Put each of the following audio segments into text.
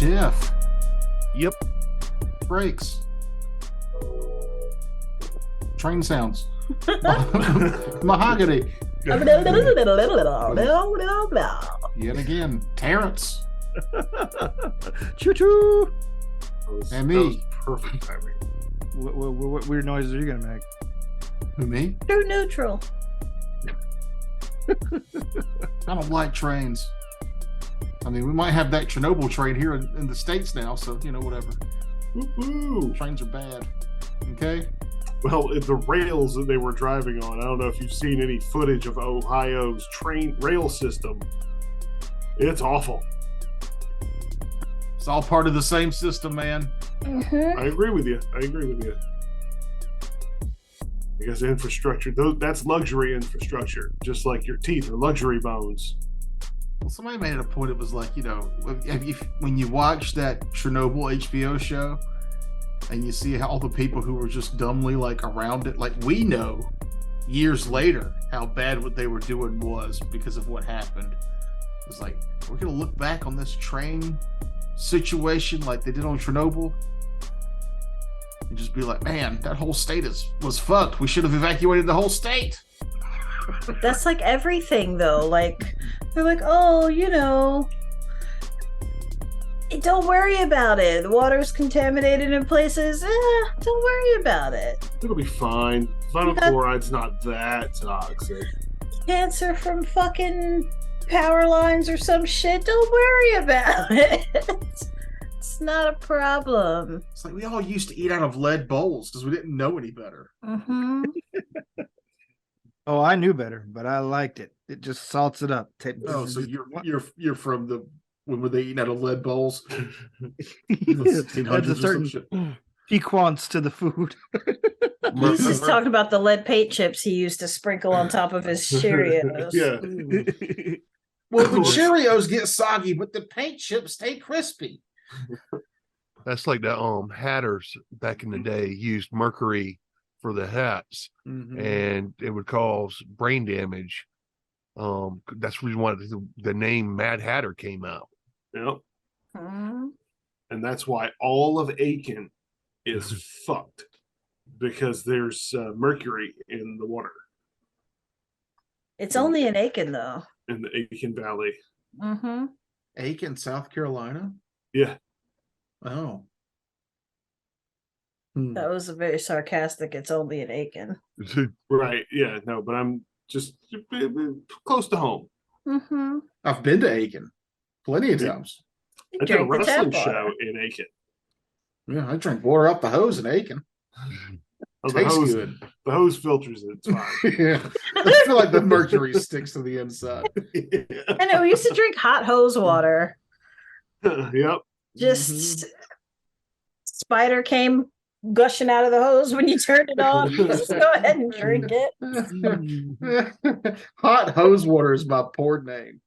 Jeff. Yep. Brakes. Train sounds. Mahogany. Yet again, Terrence. Choo choo. And me. That was perfect timing. What weird noises are you gonna make? Who, me? True neutral. I don't like trains. I mean, we might have that Chernobyl train here in the States now, so, whatever. Woo-hoo. Trains are bad. Okay? Well, the rails that they were driving on, I don't know if you've seen any footage of Ohio's train rail system. It's awful. It's all part of the same system, man. Mm-hmm. I agree with you. Because infrastructure, that's luxury infrastructure, just like your teeth are luxury bones. Well, somebody made it a point. It was like, when you watch that Chernobyl HBO show and you see how all the people who were just dumbly around it, we know years later how bad what they were doing was because of what happened. It was like, we're going to look back on this train situation like they did on Chernobyl and just be like, man, that whole state was fucked. We should have evacuated the whole state. That's like everything, though. They're like, oh, don't worry about it. The water's contaminated in places. Don't worry about it. It'll be fine. Vinyl chloride's not that toxic. Cancer from fucking power lines or some shit. Don't worry about it. It's not a problem. It's like we all used to eat out of lead bowls because we didn't know any better. Mm-hmm. Oh, I knew better, but I liked it. It just salts it up. Oh, so you're from the when were they eating out of lead bowls? Adds a certain piquance to the food. He's just talking about the lead paint chips he used to sprinkle on top of his Cheerios. Yeah. Well, the Cheerios get soggy, but the paint chips stay crispy. That's like the hatters back in the day used mercury for the hats, and it would cause brain damage. That's the reason why the name Mad Hatter came out. Yep. Mm-hmm. And that's why all of Aiken is fucked, because there's mercury in the water. It's only in Aiken, though. In the Aiken Valley. Mm-hmm. Aiken, South Carolina? Yeah. Oh. That was a very sarcastic, it's only in Aiken. Right. Yeah. No, but I'm just close to home. Mm-hmm. I've been to Aiken plenty of times. I did a wrestling show in Aiken. Yeah, I drink water out the hose in Aiken. Tastes good. The hose filters it. It's fine. Yeah. I feel like the mercury sticks to the inside. I know, we used to drink hot hose water. Yep. Just spider came gushing out of the hose when you turned it on. Just go ahead and drink it. Hot hose water is my porn name.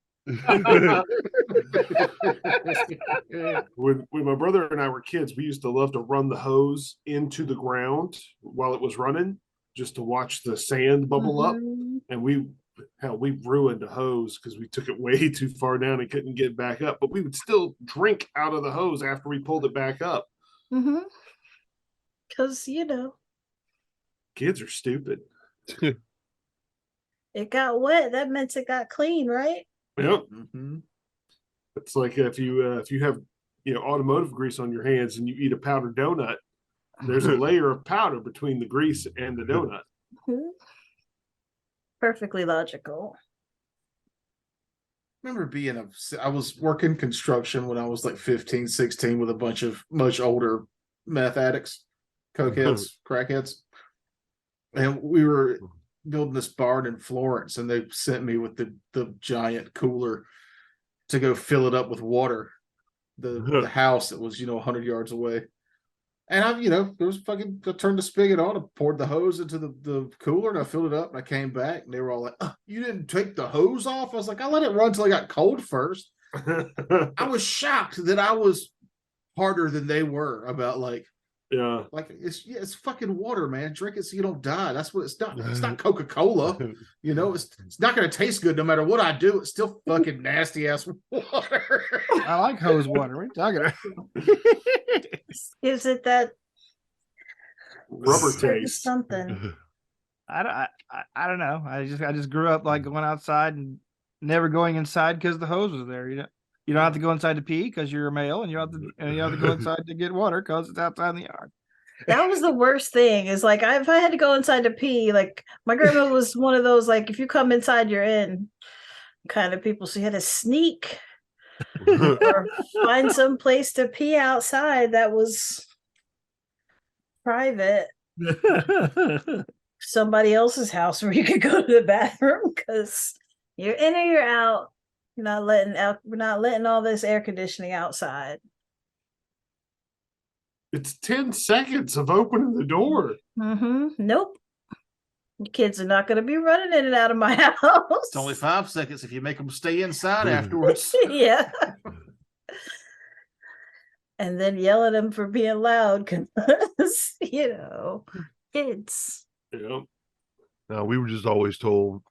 When my brother and I were kids, we used to love to run the hose into the ground while it was running, just to watch the sand bubble up. And we ruined a hose because we took it way too far down and couldn't get back up. But we would still drink out of the hose after we pulled it back up. Mm-hmm. Because, kids are stupid. It got wet. That meant it got clean, right? Yep. Mm-hmm. It's like if you have automotive grease on your hands and you eat a powdered donut, there's a layer of powder between the grease and the donut. Mm-hmm. Perfectly logical. I remember I was working construction when I was 15, 16 with a bunch of much older meth addicts, cokeheads, crackheads. And we were building this barn in Florence, and they sent me with the giant cooler to go fill it up with water. The house that was 100 yards away, and I turned the spigot on, I poured the hose into the cooler, and I filled it up, and I came back, and they were all like, "You didn't take the hose off?" I was like, "I let it run till I got cold first." I was shocked that I was harder than they were about Yeah. Like it's fucking water, man. Drink it so you don't die. That's what it's not. It's not Coca-Cola. You know, it's not gonna taste good no matter what I do. It's still fucking nasty ass water. I like hose water. What are you talking about? Gives it that Rubber certain taste. something. I don't know. I just grew up like going outside and never going inside because the hose was there. You don't have to go inside to pee because you're a male, and you have to go inside to get water because it's outside in the yard. That was the worst thing. Is like if I had to go inside to pee, like my grandma was one of those like if you come inside, you're in kind of people. So you had to sneak or find some place to pee outside that was private. Somebody else's house where you could go to the bathroom because you're in or you're out. We're not letting all this air conditioning outside. It's 10 seconds of opening the door. Nope. The kids are not going to be running in and out of my house. It's only 5 seconds if you make them stay inside afterwards. Yeah. And then yell at them for being loud because, kids. Yeah. No, we were just always told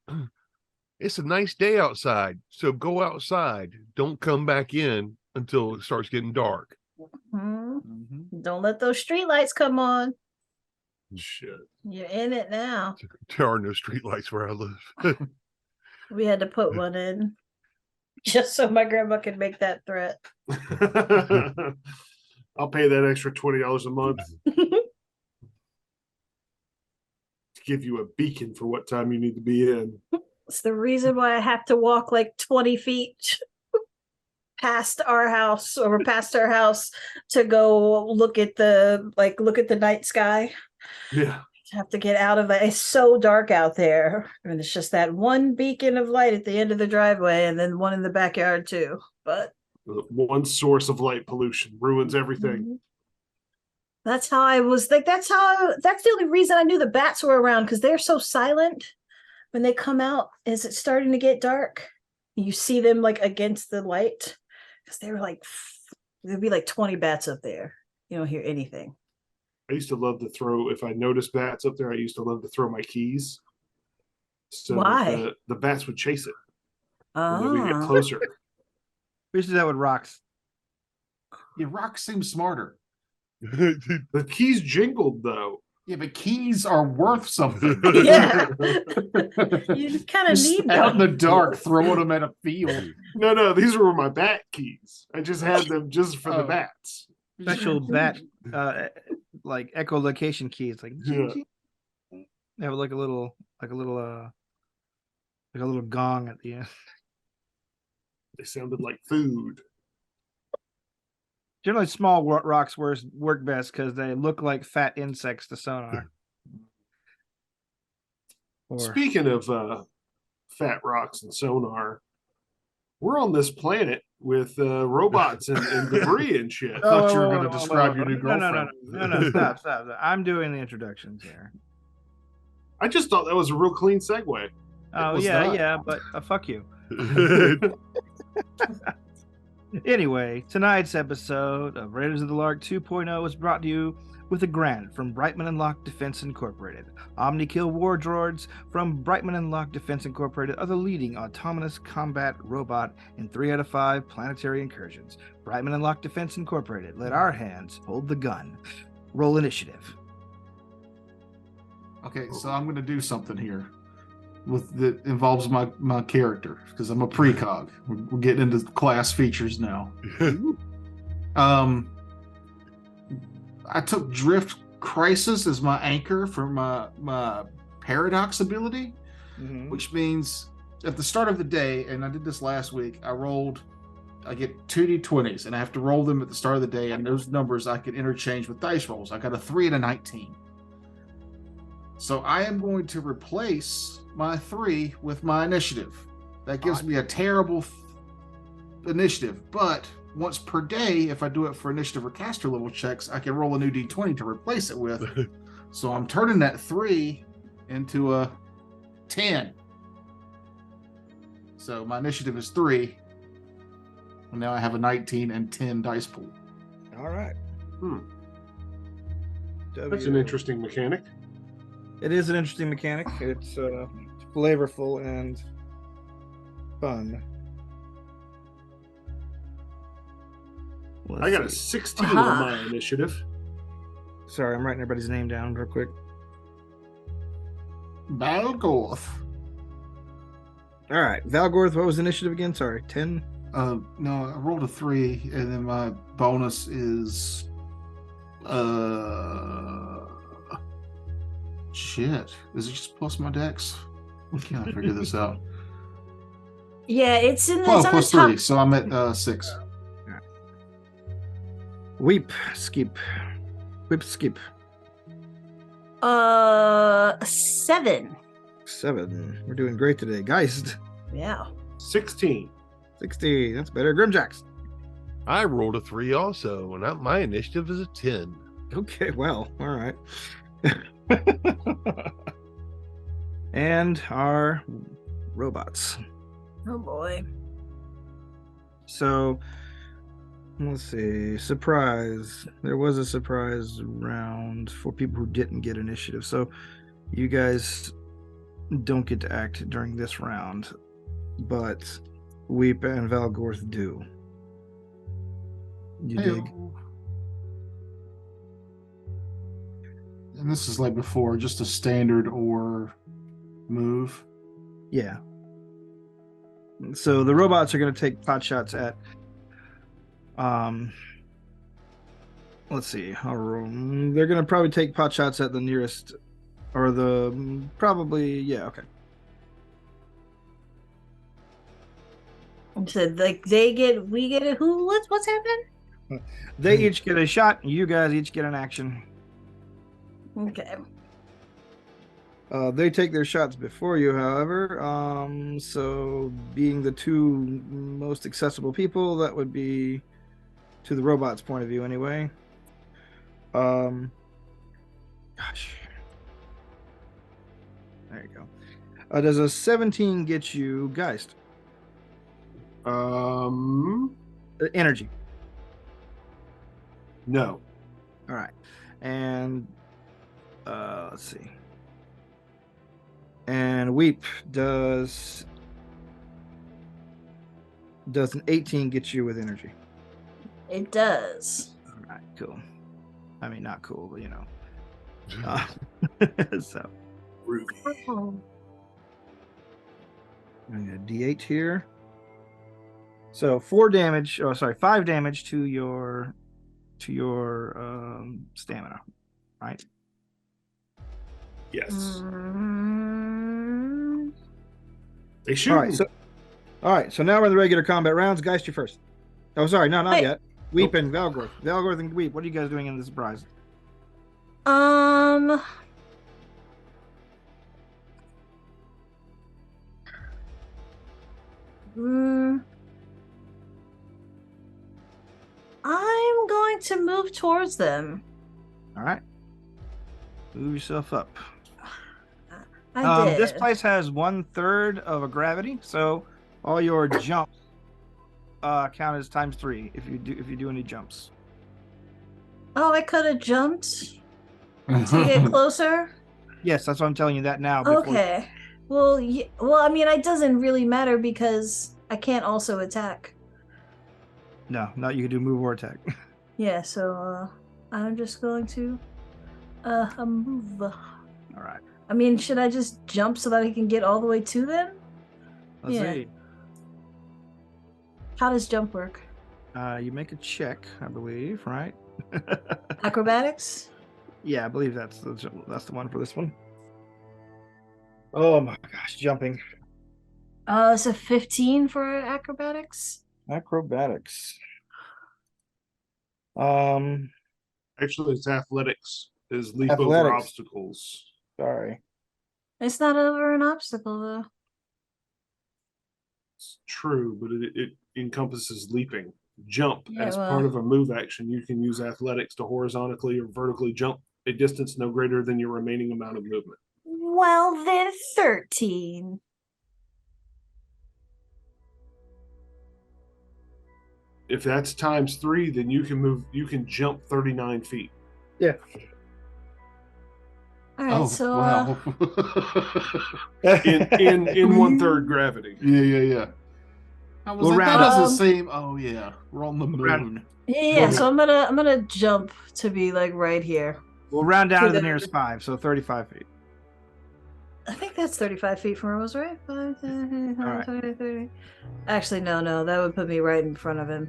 it's a nice day outside, so go outside. Don't come back in until it starts getting dark. Don't let those street lights come on. Shit. You're in it now. There are no street lights where I live. We had to put one in just so my grandma could make that threat. I'll pay that extra $20 a month to give you a beacon for what time you need to be in. It's the reason why I have to walk like 20 feet past our house to go look at the night sky. Yeah. I have to get out of it. It's so dark out there. And it's just that one beacon of light at the end of the driveway and then one in the backyard too. But one source of light pollution ruins everything. that's how I was like, that's the only reason I knew the bats were around because they're so silent when they come out as it's starting to get dark. You see them like against the light because they were like, there'd be like 20 bats up there. You don't hear anything. I used to love to throw, if I noticed bats up there, I used to love to throw my keys. So Why? The bats would chase it. And then we get closer. We used to do that with rocks. Yeah, rocks seem smarter. The keys jingled though. Yeah, but keys are worth something. Yeah. You kind of Just need out in them. the dark, throwing them at a field. No, these were my bat keys. I just had them just for the Oh. bats. Special bat, like echolocation keys. Like Yeah. they have like a little gong at the end. They sounded like food. Generally, small rocks work best because they look like fat insects to sonar. Speaking of fat rocks and sonar, we're on this planet with robots and debris and shit. I thought you were going to describe your new girlfriend. No, stop. I'm doing the introductions here. I just thought that was a real clean segue. Oh, was yeah, not. yeah, but fuck you. Anyway, tonight's episode of Raiders of the Lark 2.0 is brought to you with a grant from Brightman and Locke Defense Incorporated. Omni-Kill War Droids from Brightman and Locke Defense Incorporated are the leading autonomous combat robot in 3 out of 5 planetary incursions. Brightman and Locke Defense Incorporated. Let our hands hold the gun. Roll initiative. Okay, so I'm going to do something here that involves my character because I'm a precog. We're getting into class features now. I took Drift Crisis as my anchor for my paradox ability, which means at the start of the day, and I did this last week, I get 2d20s and I have to roll them at the start of the day, and those numbers I can interchange with dice rolls. I got a 3 and a 19. So I am going to replace my 3 with my initiative. That gives me a terrible initiative, but once per day, if I do it for initiative or caster level checks, I can roll a new d20 to replace it with. So I'm turning that 3 into a 10. So my initiative is 3. And now I have a 19 and 10 dice pool. All right. That's an interesting mechanic. It is an interesting mechanic. It's flavorful and fun. I got a see. 16 Aha. on my initiative. Sorry, I'm writing everybody's name down real quick. Balgorth. All right, Valgorth, what was the initiative again? Sorry, 10. No, I rolled a 3, and then my bonus is shit. Is it just plus my dex? Can I figure this out? Yeah, it's in Oh, it's on plus the top. 3, so I'm at 6. Weep, skip. Whip, skip. 7. 7. We're doing great today. Geist, Yeah. 16. 60. That's better. Grimjacks. I rolled a 3 also, and my initiative is a 10. Okay, well, all right. And our robots. Oh boy. So let's see. Surprise. There was a surprise round for people who didn't get initiative. So you guys don't get to act during this round, but Weep and Valgorth do. You dig? And this is like before, just a standard or move. Yeah. So the robots are going to take pot shots at let's see. They're going to probably take pot shots at the nearest or the probably okay. So like we get it. What's happening? They each get a shot, you guys each get an action. Okay. They take their shots before you, however. So being the two most accessible people, that would be to the robot's point of view anyway. Gosh. There you go. Does a 17 get you Geist? Energy. No. All right. And let's see. And Weep does an 18 get you with energy? It does. All right, cool. I mean, not cool, but so Ruby. Oh. I'm gonna D8 here. So 5 damage to your stamina, right? Yes. Mm, They shoot. All right, so now we're in the regular combat rounds. Geist, you first. Oh, sorry, no, not Wait. yet. Weep and Valgorth. Valgorth and Weep. What are you guys doing in the surprise? I'm going to move towards them. All right. Move yourself up. I did. This place has 1/3 of a gravity, so all your jumps count as ×3 if you do any jumps. Oh, I could have jumped to get closer. Yes, that's what I'm telling you that now. Before Okay. Well, I mean, it doesn't really matter because I can't also attack. No, you can do move or attack. Yeah, so I'm just going to move. All right. I mean, should I just jump so that I can get all the way to them? Let's Yeah. see. How does jump work? You make a check, I believe, right? Acrobatics? Yeah, I believe that's the one for this one. Oh my gosh, jumping. It's a 15 for acrobatics. Acrobatics. Actually, it's athletics. Is leap over Athletics. obstacles. Sorry. It's not over an obstacle though. It's true, but it encompasses leaping. Jump Yeah, as well- part of a move action. You can use athletics to horizontally or vertically jump a distance no greater than your remaining amount of movement. Well, then 13. If that's ×3, then you can jump 39 feet. Yeah. All right, Oh so wow. in 1/3 gravity. Yeah. I was We'll like, that round up. doesn't seem. Oh yeah, we're on the moon. yeah, so I'm gonna jump to be like right here. We'll round down to the the- nearest 5, so 35 feet. I think that's 35 feet from where I was, right? 5, 10, All right. 20, 30. Actually, no, that would put me right in front of him.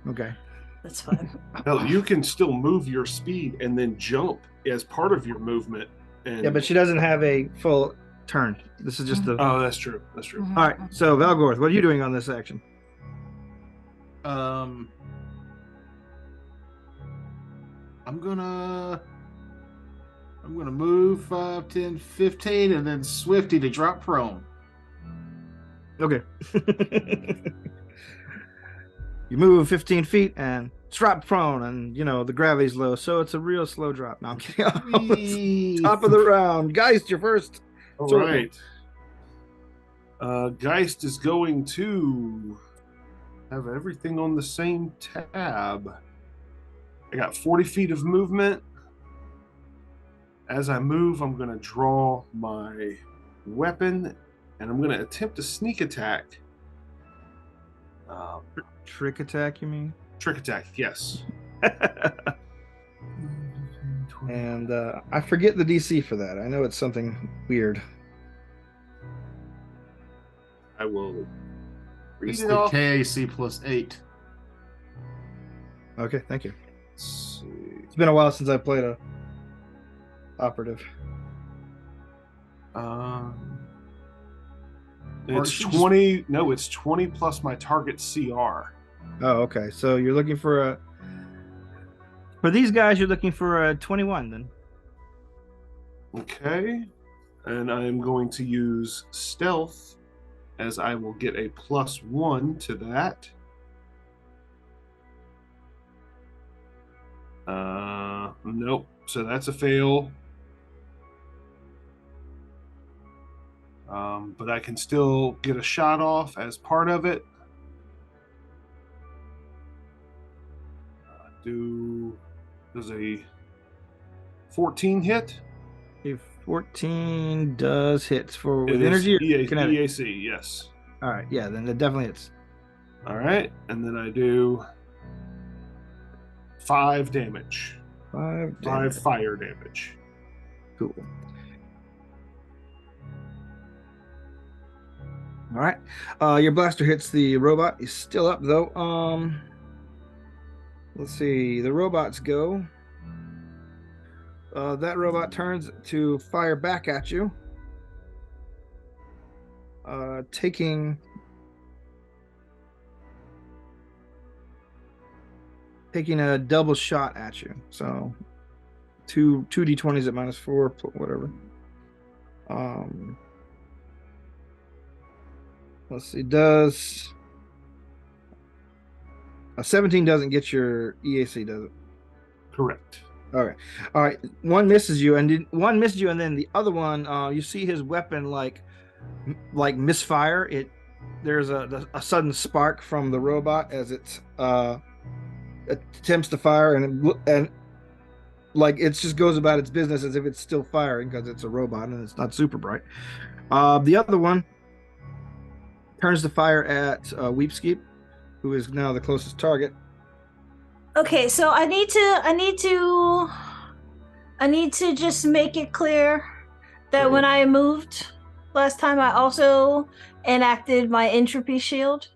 Okay. That's fine. Hell, you can still move your speed and then jump as part of your movement. And Yeah, but she doesn't have a full turn. This is just the. oh, that's true. That's true. All right. So Valgorth, what are you doing on this action? I'm gonna move 5, 10, 15, and then Swifty to drop prone. Okay. You move 15 feet and drop prone, and the gravity's low, so it's a real slow drop. Now I'm kidding. Whee! Top of the round. Geist, you're first. All So- right. Geist is going to have everything on the same tab. I got 40 feet of movement. As I move, I'm going to draw my weapon and I'm going to attempt a sneak attack. Trick attack, you mean? Trick attack, yes. And I forget the DC for that. I know it's something weird. I will read It's it the off. KAC +8. Okay, thank you. Let's see. It's been a while since I played a operative. It's should just- 20. No, it's 20 plus my target CR. Oh, okay. So you're looking for these guys, you're looking for a 21 then. Okay. And I'm going to use stealth as I will get a +1 to that. Nope. So that's a fail. But I can still get a shot off as part of it. Does a 14 hit? A 14 does hit for with It is energy or EA kinetic? EAC, yes. All right, yeah, then it definitely hits. All right, and then I do 5 damage. 5 5 damage. fire damage. Cool. All right. Your blaster hits the robot. He's still up though. Let's see. The robots go. That robot turns to fire back at you. Taking a double shot at you. So two d20s at -4, whatever. Let's see. Does a 17 doesn't get your EAC, does it? Correct. All right. One misses you, and then the other one, you see his weapon like misfire. There's a sudden spark from the robot as it attempts to fire, and like it just goes about its business as if it's still firing because it's a robot and it's not super bright. The other one turns to fire at Weepskeep, who is now the closest target. Okay, so I need to just make it clear that when I moved last time, I also enacted my entropy shield,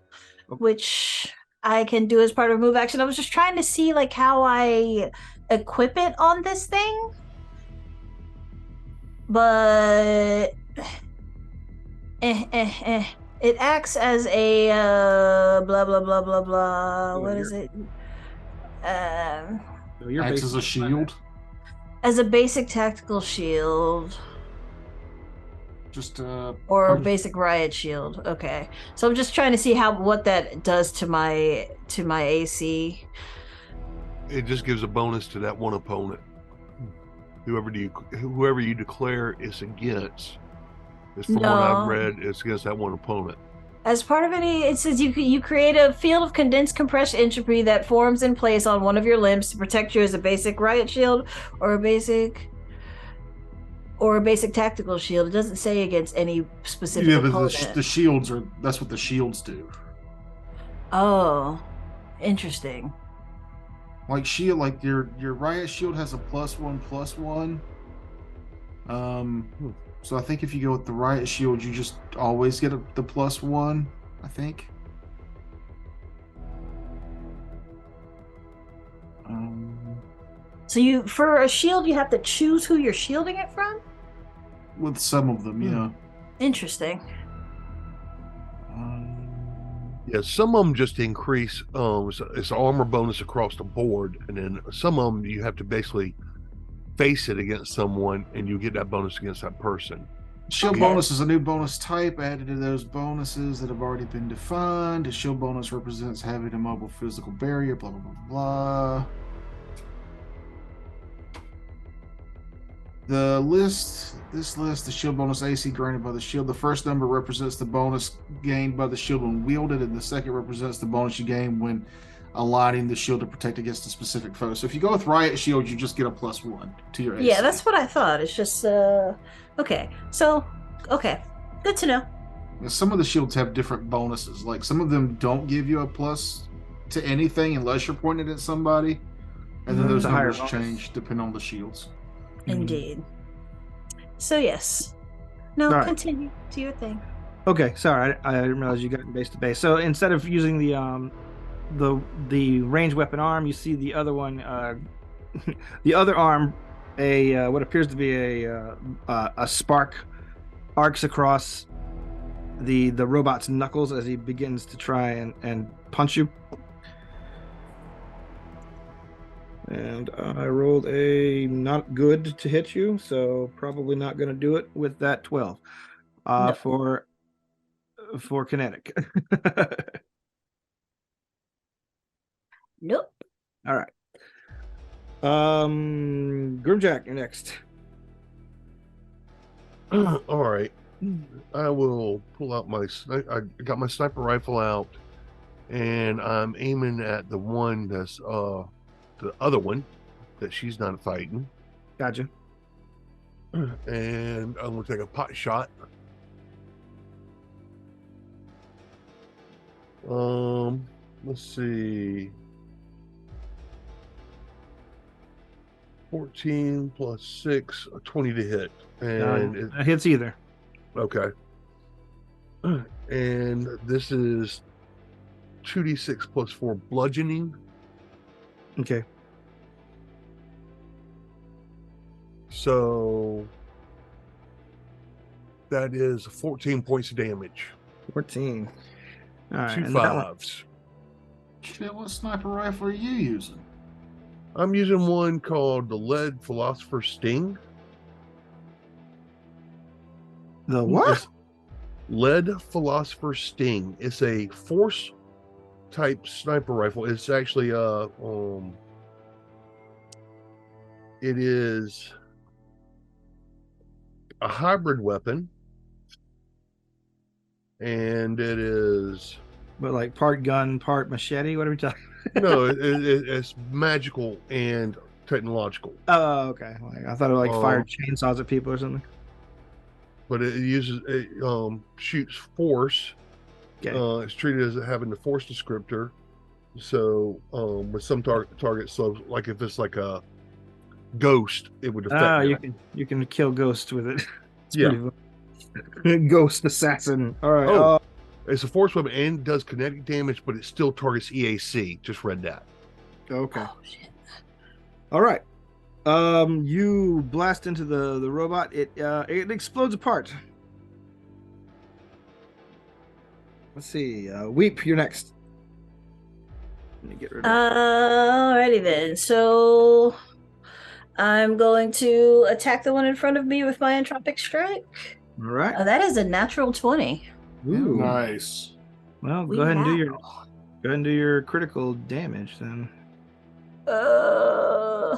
which I can do as part of a move action. I was just trying to see like how I equip it on this thing, but it acts as a blah blah blah blah blah. What is it? So you're Acts as a basically- shield. As a basic tactical shield Just or a Pardon? basic riot shield. Okay, so I'm just trying to see what that does to my AC. It just gives a bonus to that one opponent. Whoever you declare it's against, is from what I've No. read, it's against that one opponent. As part of it says you create a field of condensed compressed entropy that forms in place on one of your limbs to protect you as a basic riot shield or a basic. or a basic tactical shield. It doesn't say against any specific Yeah, but opponent. the shields are that's what the shields do. Oh, interesting. Like like your riot shield has a +1/+1. So I think if you go with the riot shield, you just always get the +1. I think. So you, for a shield, you have to choose who you're shielding it from? With some of them, yeah. Interesting. Yeah, some of them just increase. It's armor bonus across the board, and then some of them you have to basically face it against someone, and you get that bonus against that person. Shield Okay. bonus is a new bonus type added to those bonuses that have already been defined. A shield bonus represents having a mobile physical barrier, blah, blah, blah, blah. This list, the shield bonus AC granted by the shield. The first number represents the bonus gained by the shield when wielded, and the second represents the bonus you gain when aligning the shield to protect against a specific foe. So if you go with Riot Shield, you just get a +1 to your AC. Yeah, that's what I thought. It's just okay. So okay, good to know. Some of the shields have different bonuses. Like some of them don't give you a plus to anything unless you're pointing at somebody, and then those It's a higher numbers bonus. change depending on the shields. Indeed. So yes. No, All right. continue. Do your thing. Okay, sorry, I didn't realize you got in base to base. So instead of using the ranged weapon arm, you see the other one, the other arm, what appears to be a spark arcs across the robot's knuckles as he begins to try and punch you. And I rolled a not good to hit you, so probably not going to do it with that 12 No. for kinetic. Nope. All right. Grimjack, you're next. All right, I will pull out I got my sniper rifle out, and I'm aiming at the one that's the other one that she's not fighting, Gotcha. and I'm gonna take a pot shot. Let's see. 14 plus 6, 20 to hit. And It hits either. okay. And this is 2d6 plus 4 bludgeoning. Okay. So that is 14 points of damage. 14. All right. Two And that one, fives. Shit, what sniper rifle are you using? I'm using one called the Lead Philosopher's Sting. the what? It's Lead Philosopher's Sting. It's a force type sniper rifle. It's actually it is a hybrid weapon, and it is But like part gun, part machete. What are we talking? no, it's magical and technological, Oh, okay. Like, I thought it like fired chainsaws at people or something. but it shoots force. Okay. It's treated as having the force descriptor. So with some targets, so like if it's like a ghost, it would affect. Oh, them. you can kill ghosts with it. It's Yeah. pretty fun. Ghost assassin. All right. Oh. It's a force weapon and does kinetic damage, but it still targets EAC. Just read that. Okay. Oh shit. All right. You blast into the robot. It explodes apart. Let's see. Weep, you're next. Let me get rid of Alrighty then. So I'm going to attack the one in front of me with my entropic strike. All right. That is a natural 20. Ooh. Nice. Well, We go ahead and do have- your critical damage then, Uh,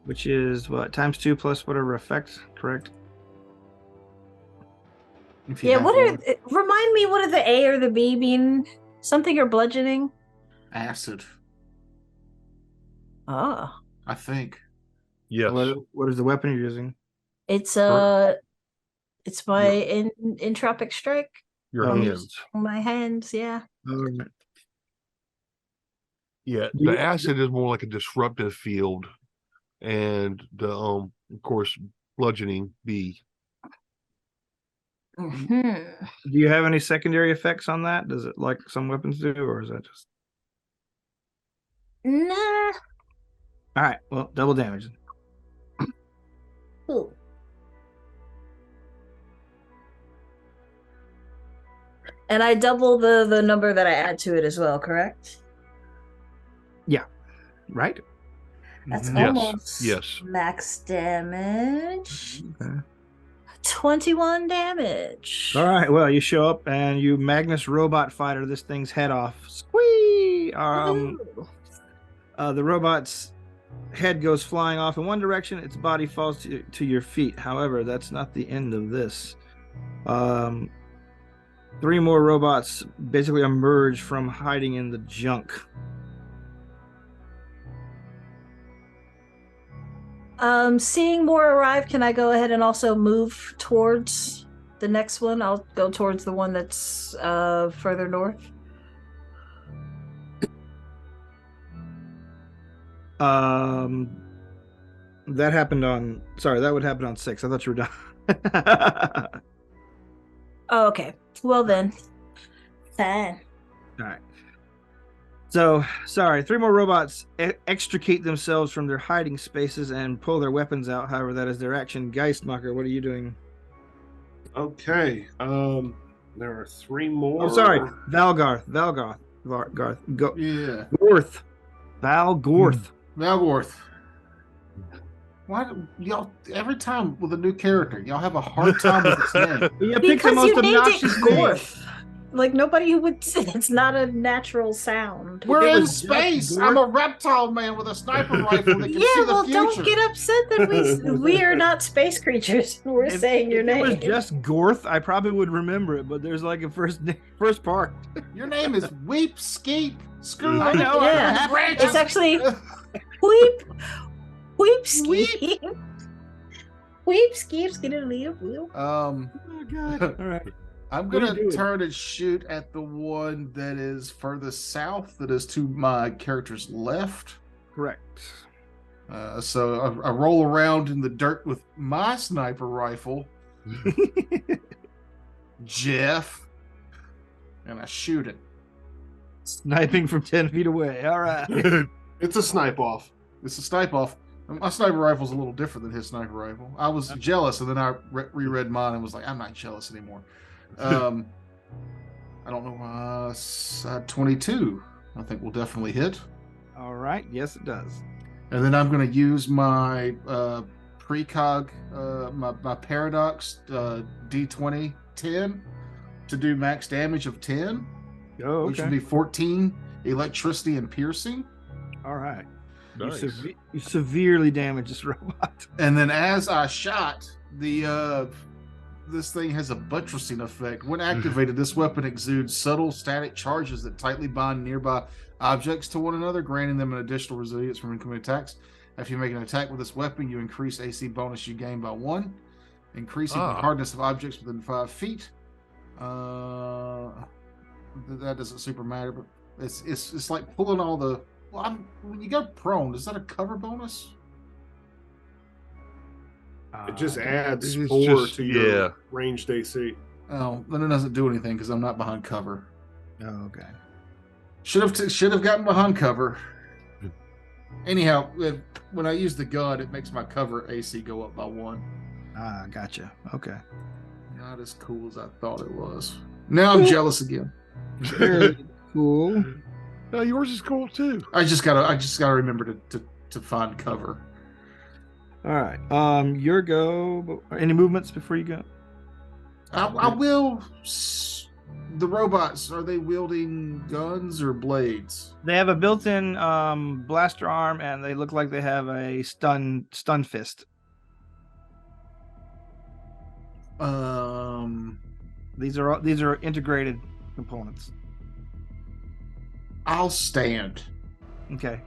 which is what ×2 plus whatever effect, correct? If you yeah, have what one. remind me, what are the A or the B mean? Something or bludgeoning? Acid, Oh. I think. Yes. What is the weapon you're using? It's it's my entropic strike. Your Oh. hands. My hands, yeah. All right. Yeah, You- the acid is more like a disruptive field, and the of course, bludgeoning B. Mhm. Do you have any secondary effects on that? Does it like some weapons do, or is that just Nah. all right? Well, double damage. Cool. And I double the number that I add to it as well, correct? Right? That's Mhm. Yes, almost yes. max damage. Okay. 21 damage. All right. Well, you show up and you Magnus robot fighter this thing's head off. Squee! Woohoo. The robot's head goes flying off in one direction. Its body falls to your feet. However, that's not the end of this. 3 more robots basically emerge from hiding in the junk. Seeing more arrive, can I go ahead and also move towards the next one? I'll go towards the one that's further north. That happened on. Sorry, that would happen on 6. I thought you were done. Oh, okay. Well then. Fine. All right. So, sorry, 3 more robots extricate themselves from their hiding spaces and pull their weapons out. However, that is their action. Geistmacher, what are you doing? Okay. There are 3 more. Oh, sorry, Valgarth. Go. Yeah. Gorth. Valgorth. Malgorth. Why do y'all every time with a new character, y'all have a hard time with its name? You picked the Because most you named it obnoxious name. Gorth. Like nobody would say it's not a natural sound. We're it in was just space. Gorth- I'm a reptile man with a sniper rifle that can Yeah, see the well, future. don't get upset that we are not space creatures. We're saying your If name. it was just Gorth, I probably would remember it, but there's like a first part. Your name is Weep Skeep Screw. I know, Yeah. Branches. It's actually Weep ski. Weep ski skiddly wheel. Oh god. All right. I'm What are you gonna doing? turn and shoot at the one that is furthest south, that is to my character's left. Correct. So I roll around in the dirt with my sniper rifle, Jeff, and I shoot it. Sniping from 10 feet away. All right. It's a snipe off. It's a snipe off. My sniper rifle's a little different than his sniper rifle. I was jealous, and then I reread mine and was like, I'm not jealous anymore. I don't know. 22, I think will definitely hit. All right. Yes, it does. And then I'm going to use my precog, my paradox D20 10 to do max damage of 10, Oh, which would okay. be 14 electricity and piercing. All right. Nice. You severely damage this robot. And then as I shot, this thing has a buttressing effect. When activated, this weapon exudes subtle static charges that tightly bind nearby objects to one another, granting them an additional resilience from incoming attacks. After you make an attack with this weapon, you increase AC bonus you gain by 1, increasing the hardness of objects within 5 feet. That doesn't super matter, but it's like pulling all the. Well, when you go prone, is that a cover bonus? It just adds it's 4 just- to your yeah. ranged AC. Oh, then it doesn't do anything because I'm not behind cover. Oh, okay. Should have gotten behind cover. Anyhow, when I use the gun, it makes my cover AC go up by 1. Ah, gotcha. Okay. Not as cool as I thought it was. Now I'm jealous again. Very cool. No, yours is cool too. I just gotta remember to find cover. All right. Your go. Any movements before you go? I will. The robots, are they wielding guns or blades? They have a built-in blaster arm, and they look like they have a stun fist. These are integrated components. I'll stand. Okay.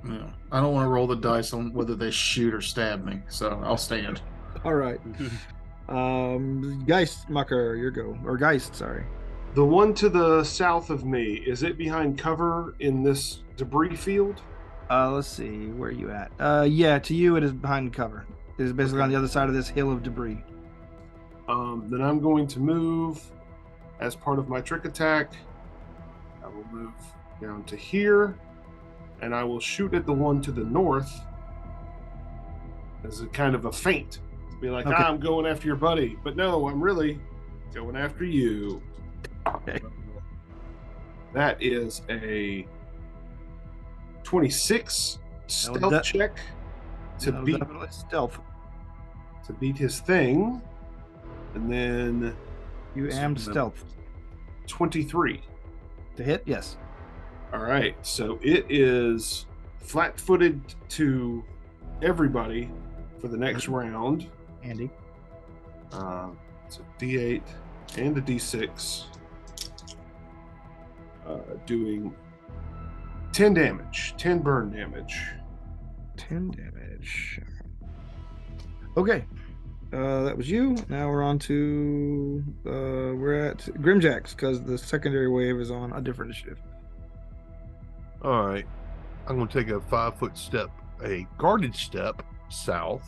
Yeah. I don't want to roll the dice on whether they shoot or stab me, so I'll stand. All right. Geistmacher, your go. Or Geist, sorry. The one to the south of me, is it behind cover in this debris field? Let's see. Where are you at? Yeah, to you it is behind cover. It is basically on the other side of this hill of debris. Then I'm going to move as part of my trick attack. I will move down to here, and I will shoot at the one to the north as a kind of a feint. To be like, Okay. I'm going after your buddy, but no, I'm really going after you. Okay. That is a 26 stealth that- check to No, beat definitely stealth. his thing, and then You am stealth. 23. To hit? Yes. All right, so it is flat-footed to everybody for the next round. Andy. It's a D8 and a D6, doing 10 damage, 10 burn damage. 10 damage. Okay. That was you. Now we're on to we're at Grimjacks because the secondary wave is on a different initiative. All right. I'm going to take a 5-foot step, a guarded step south.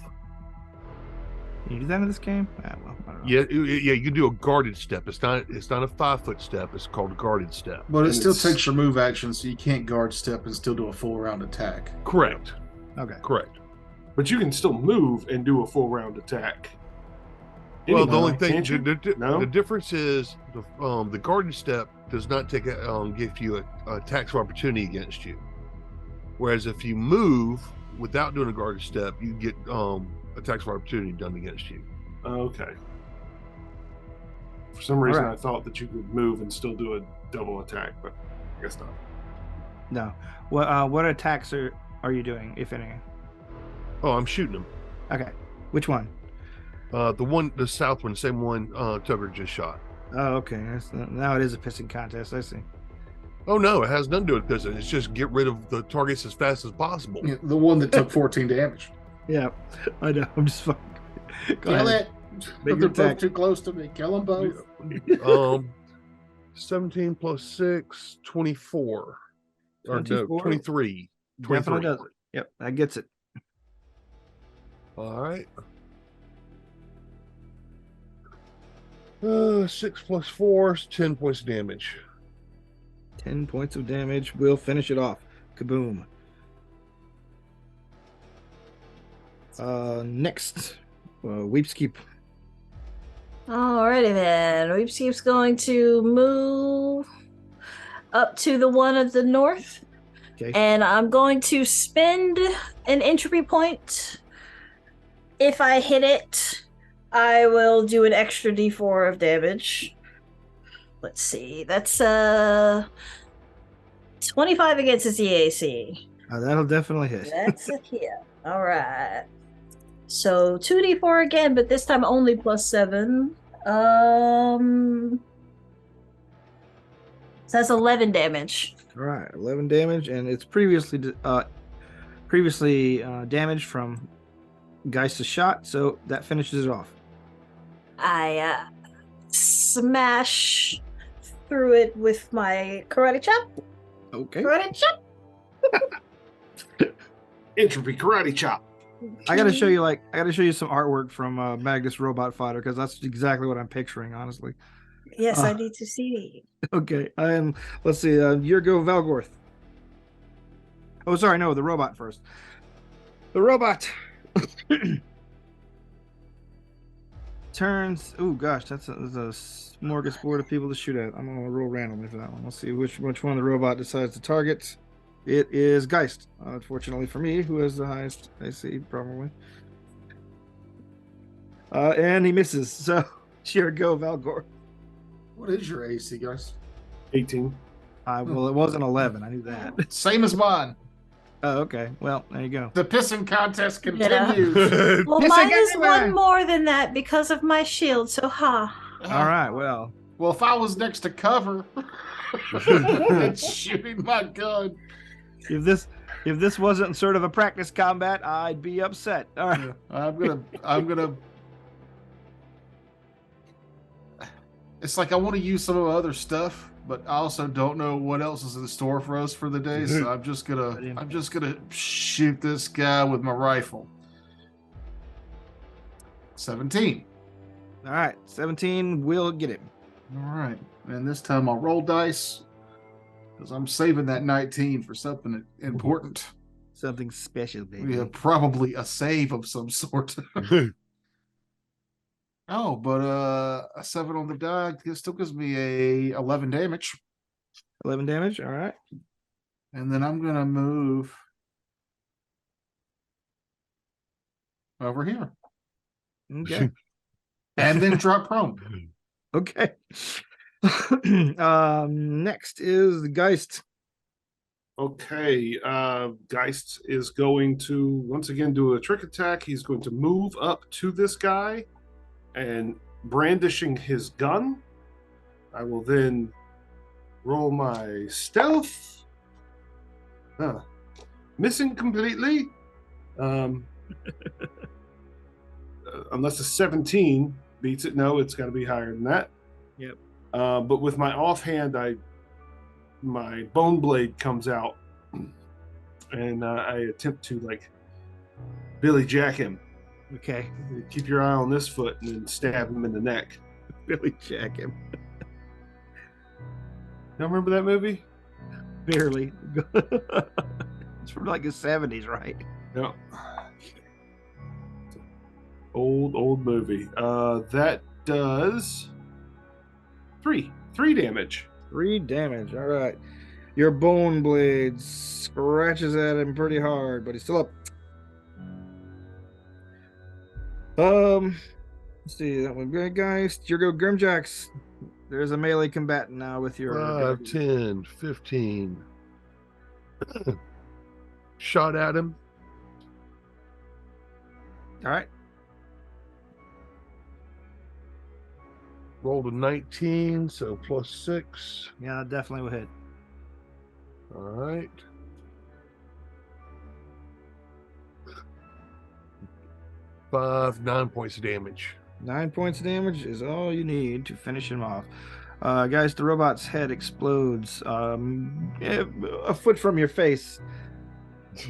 Can you do that in this game? Well, I don't know. Yeah, you can do a guarded step. It's not a 5-foot step. It's called a guarded step. But it And still it's- takes your move action, so you can't guard step and still do a full round attack. Correct. Okay. Correct. But you can still move and do a full round attack. Well, the Anyhow, only thing, can't you? No? the difference is the guarded step does not take give you a tax of opportunity against you. Whereas if you move without doing a guarded step, you get a tax of opportunity done against you. Okay. For some reason, right. I thought that you could move and still do a double attack, but I guess not. No. What attacks are you doing, if any? Oh, I'm shooting them. Okay. Which one? The south one, same one Tugger just shot. Oh, okay. Now it is a pissing contest. I see. Oh no, it has nothing to do with pissing. It's just get rid of the targets as fast as possible. Yeah, the one that took 14 damage. Yeah, I know. I'm just fucking. Go Kill ahead. it. Make They're your attack. both too close to me. Kill them both. 17 plus 6, 24. Or no, 24? 23. Definitely 23. does it. Yep, that gets it. All right. 6 plus 4 is 10 points of damage. 10 points of damage. We'll finish it off. Kaboom. Next, Weepskeep. Alrighty then. Weepskeep's going to move up to the one at the north. Okay. And I'm going to spend an entropy point. If I hit it, I will do an extra d4 of damage. Let's see. That's 25 against his EAC. That'll definitely hit. That's a hit. All right. So 2d4 again, but this time only +7. So that's 11 damage. All right, 11 damage, and it's previously damaged from Geist's shot, so that finishes it off. I smash through it with my karate chop. Okay. Karate chop. Entropy karate chop. I gotta show you some artwork from Magnus Robot Fighter because that's exactly what I'm picturing, honestly. Yes, I need to see. Okay, let's see. Your go, Valgorth. Oh, sorry, no, the robot first. The robot turns. Oh gosh, that's a smorgasbord of people to shoot at. I'm gonna roll randomly for that one. Let's see which one the robot decides to target. It is Geist, unfortunately for me, who has the highest AC, probably. And he misses. So, here go, Valgorth. What is your AC, guys? 18. Well, it wasn't 11. I knew that. Same as mine. Oh, okay. Well, there you go. The pissing contest Yeah. continues. Well, Yes, mine I is got one one. more than that because of my shield. So, ha. All right. Well, Well, if I was next to cover and shooting my gun, if this If this wasn't sort of a practice combat, I'd be upset. All right. Yeah, I'm gonna. It's like I want to use some of my other stuff, but I also don't know what else is in store for us for the day. So I'm just gonna shoot this guy with my rifle. 17. All right. 17 will get him. All right, and this time I'll roll dice because I'm saving that 19 for something important. Something special, baby. We have probably a save of some sort. Oh, but a 7 on the die still gives me a 11 damage. 11 damage. All right. And then I'm gonna move over here Okay. and then drop prone. Okay. Next is the Geist. Okay, Geist is going to once again do a trick attack. He's going to move up to this guy and brandishing his gun. I will then roll my stealth. Missing completely. Unless a 17 beats it. No, it's got to be higher than that. Yep. But with my offhand, my bone blade comes out, and I attempt to like Billy Jack him. Okay. Keep your eye on this foot, and then stab him in the neck. Billy Jack him. Y'all remember that movie? Barely. It's from like the 70s, right? Yeah. Old movie. That does three damage. 3 damage. All right. Your bone blade scratches at him pretty hard, but he's still up. Let's see. That one, great guys. Your go Grimjacks. There's a melee combatant now with your 5, 10, 15. Shot at him. All right. Rolled a 19, so +6. Yeah, that definitely will hit. All right. Five, 9 points of damage. 9 points of damage is all you need to finish him off. Guys, the robot's head explodes a foot from your face.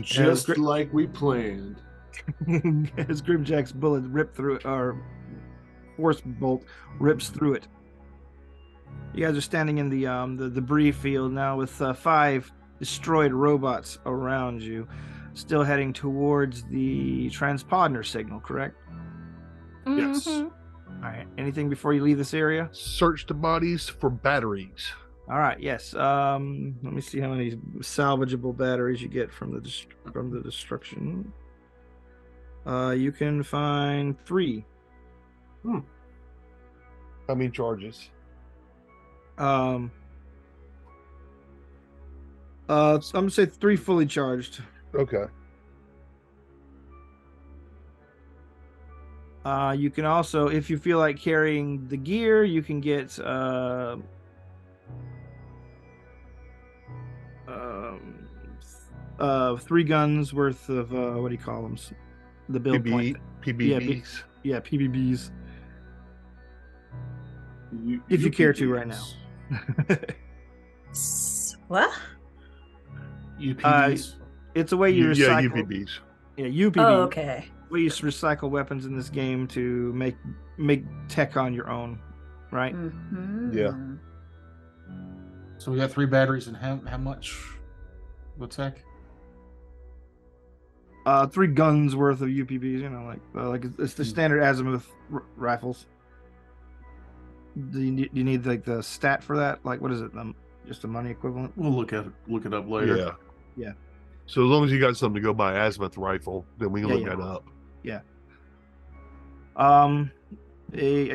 Just like we planned. As Grimjack's bullet ripped through it, or force bolt rips through it. You guys are standing in the debris field now with 5 destroyed robots around you, still heading towards the transponder signal, correct? Yes. Mhm. All right. Anything before you leave this area? Search the bodies for batteries. All right. Yes. Let me see how many salvageable batteries you get from the destruction. You can find 3. How many charges? I'm gonna say 3 fully charged. Okay. You can also, if you feel like carrying the gear, you can get 3 guns worth of what do you call them? The build point. PBBs. Yeah, PBBs. If you care to right now. What? UPVs. It's a way you Yeah, recycle. UPBs. Yeah, UPV. Oh, okay. We used to recycle weapons in this game to make tech on your own, right? Mhm. Yeah. So we got 3 batteries and how much? What's heck? 3 guns worth of UPVs. You know, like it's the standard azimuth rifles. Do you need like the stat for that? Like, what is it? Just the money equivalent? We'll look it up later. Yeah. Yeah. So as long as you got something to go by azimuth rifle, then we can look Yeah. that up. Yeah. I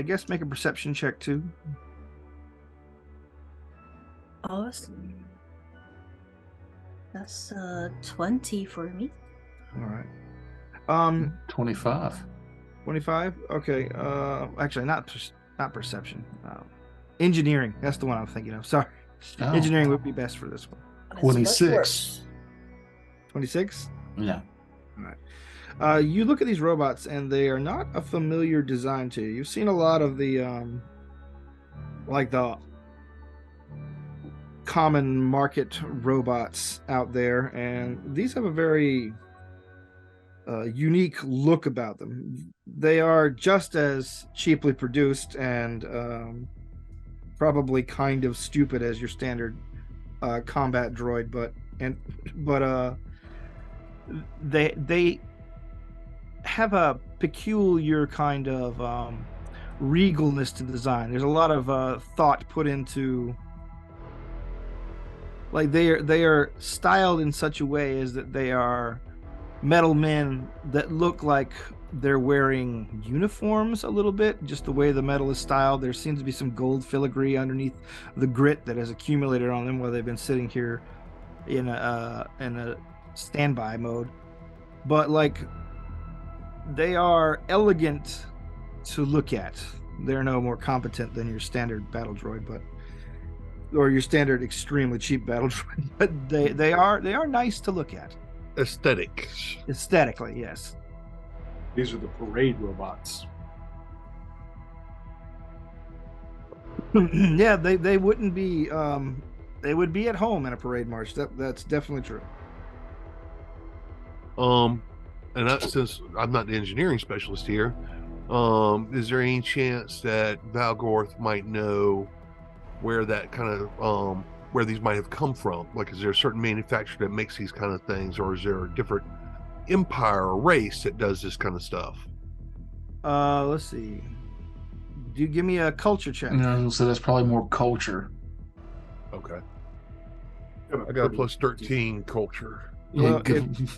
guess make a perception check too. Oh, that's 20 for me. All right. 25. 25. Okay. Actually, not perception. Engineering. That's the one I'm thinking of. Sorry. Oh. Engineering would be best for this one. That's much 26. worse. 26? Yeah. You look at these robots, and they are not a familiar design to you. You've seen a lot of the like the common market robots out there, and these have a very unique look about them. They are just as cheaply produced and probably kind of stupid as your standard combat droid, but they have a peculiar kind of regalness to the design. There's a lot of thought put into, like, they are styled in such a way as that they are metal men that look like they're wearing uniforms a little bit, just the way the metal is styled. There seems to be some gold filigree underneath the grit that has accumulated on them while they've been sitting here in a standby mode. But like, they are elegant to look at. They're no more competent than your standard battle droid, or your standard extremely cheap battle droid, but they are nice to look at. Aesthetics. Aesthetically, yes. These are the parade robots. Yeah, they wouldn't be they would be at home in a parade march. That's definitely true. And since I'm not the engineering specialist here, is there any chance that Valgorth might know where that kind of where these might have come from? Like, is there a certain manufacturer that makes these kind of things, or is there a different empire or race that does this kind of stuff? Let's see. Do you give me a culture check? So that's probably more culture. Okay. Got a I got a pretty- plus 13 culture. Well,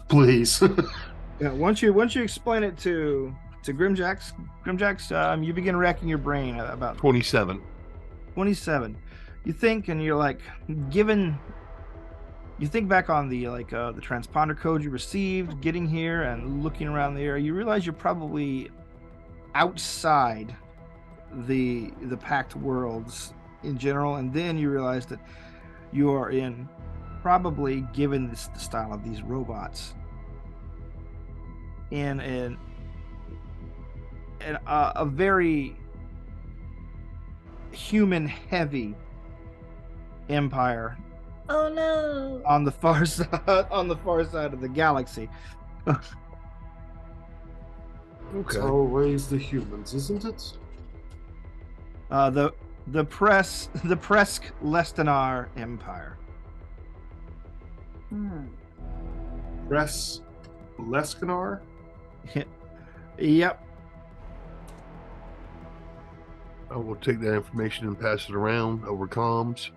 Please. Yeah, once you explain it to Grimjax, you begin racking your brain about 27. 27. You think, and you're like, you think back on the the transponder code you received, getting here and looking around the area. You realize you're probably outside the packed worlds in general, and then you realize that you are in, probably, given the style of these robots, in a very human heavy empire Oh no. on the far side of the galaxy. It's Okay. always the humans, isn't it? The Presk Lestenar Empire. Press Leskinar? Yep. I will take that information and pass it around over comms.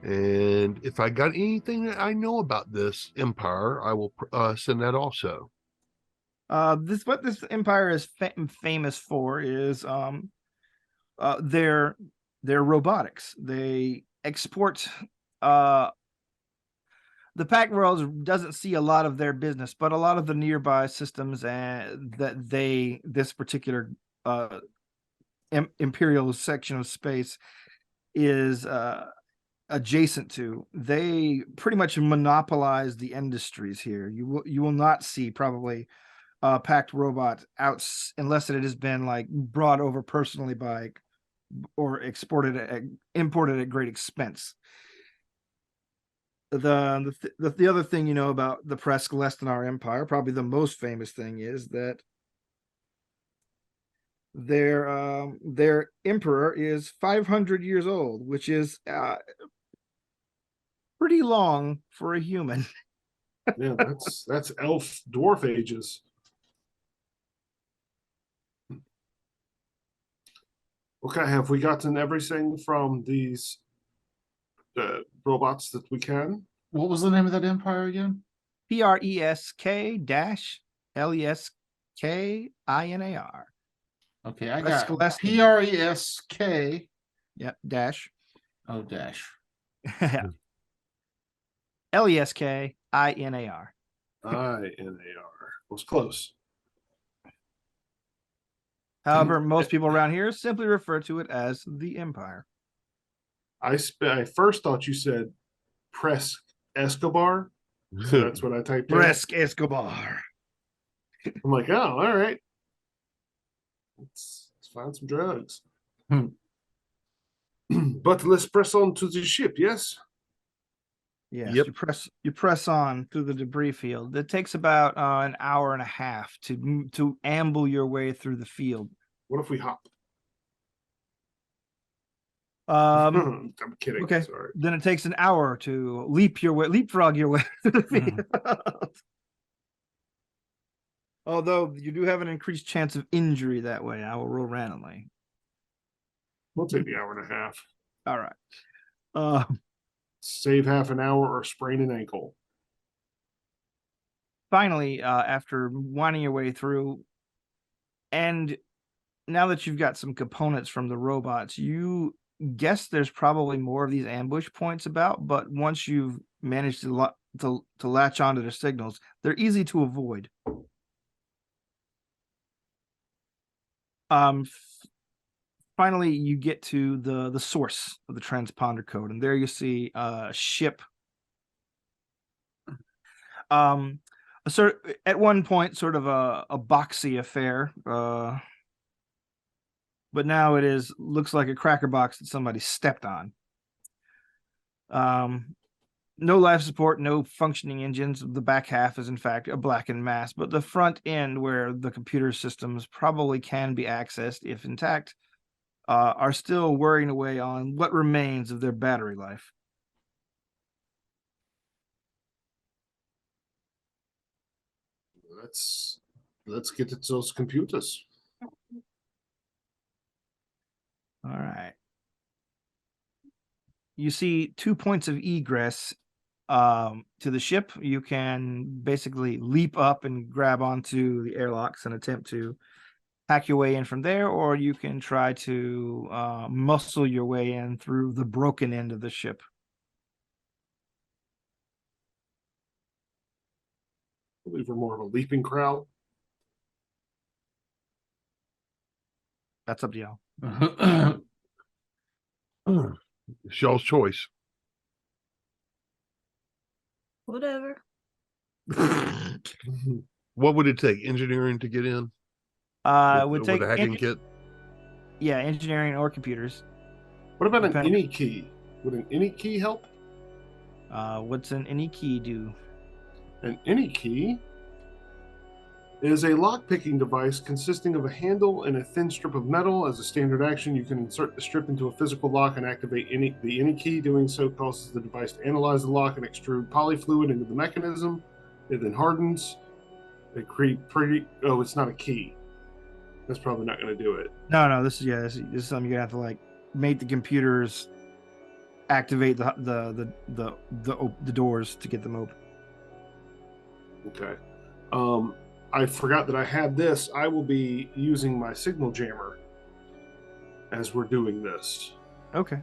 And if I got anything that I know about this empire, I will send that also. What this empire is famous for is their robotics. They export. The Pack World doesn't see a lot of their business, but a lot of the nearby systems this particular imperial section of space is adjacent to, they pretty much monopolize the industries here. You will not see probably packed robot out unless it has been like brought over personally by or imported at great expense. The other thing you know about the Presk Lestenar Empire, probably the most famous thing, is that their emperor is 500 years old, which is pretty long for a human. Yeah, that's elf dwarf ages. Okay, have we gotten everything from these robots that we can? What was the name of that empire again? Presk-Leskinar. Okay, I Presk got Lestenar. Presk. Yep, dash. Oh, dash. Leskinar. INAR. Was close. However, most people around here simply refer to it as the Empire. I first thought you said Presk Escobar, So that's what I typed in. Bresk Escobar. I'm like, oh, all right. Let's find some drugs. But let's press on to the ship, yes? Yes, Yep. you press on through the debris field. It takes about an hour and a half to amble your way through the field. What if we hop? Um, I'm kidding. okay. Sorry. Then it takes an hour to leapfrog your way through the field. Although you do have an increased chance of injury that way. I will roll randomly. We'll take the hour and a half. All right. Save half an hour or sprain an ankle. Finally, after winding your way through, and now that you've got some components from the robots, you guess there's probably more of these ambush points about, but once you've managed to latch onto their signals, they're easy to avoid. Finally, you get to the source of the transponder code, and there you see a ship. At one point, sort of a boxy affair, but now it looks like a cracker box that somebody stepped on. No life support, no functioning engines. The back half is in fact a blackened mass, but the front end, where the computer systems probably can be accessed if intact, are still worrying away on what remains of their battery life. Let's get at those computers. All right. You see 2 points of egress to the ship. You can basically leap up and grab onto the airlocks and attempt to hack your way in from there, or you can try to muscle your way in through the broken end of the ship. I believe we're more of a leaping crowd. That's up to y'all. It's y'all's choice. Whatever. What would it take? Engineering to get in? Would With take a hacking kit? Yeah, engineering or computers. What about an Depending- any key? Would an any key help? What's an any key do? An any key is a lock-picking device consisting of a handle and a thin strip of metal. As a standard action, you can insert the strip into a physical lock and activate the any key. Doing so causes the device to analyze the lock and extrude polyfluid into the mechanism. It then hardens. It's not a key. That's probably not going to do it. No, this is something you're gonna have to like make the computers activate the doors to get them open. Okay. I forgot that I had this. I will be using my signal jammer as we're doing this. Okay.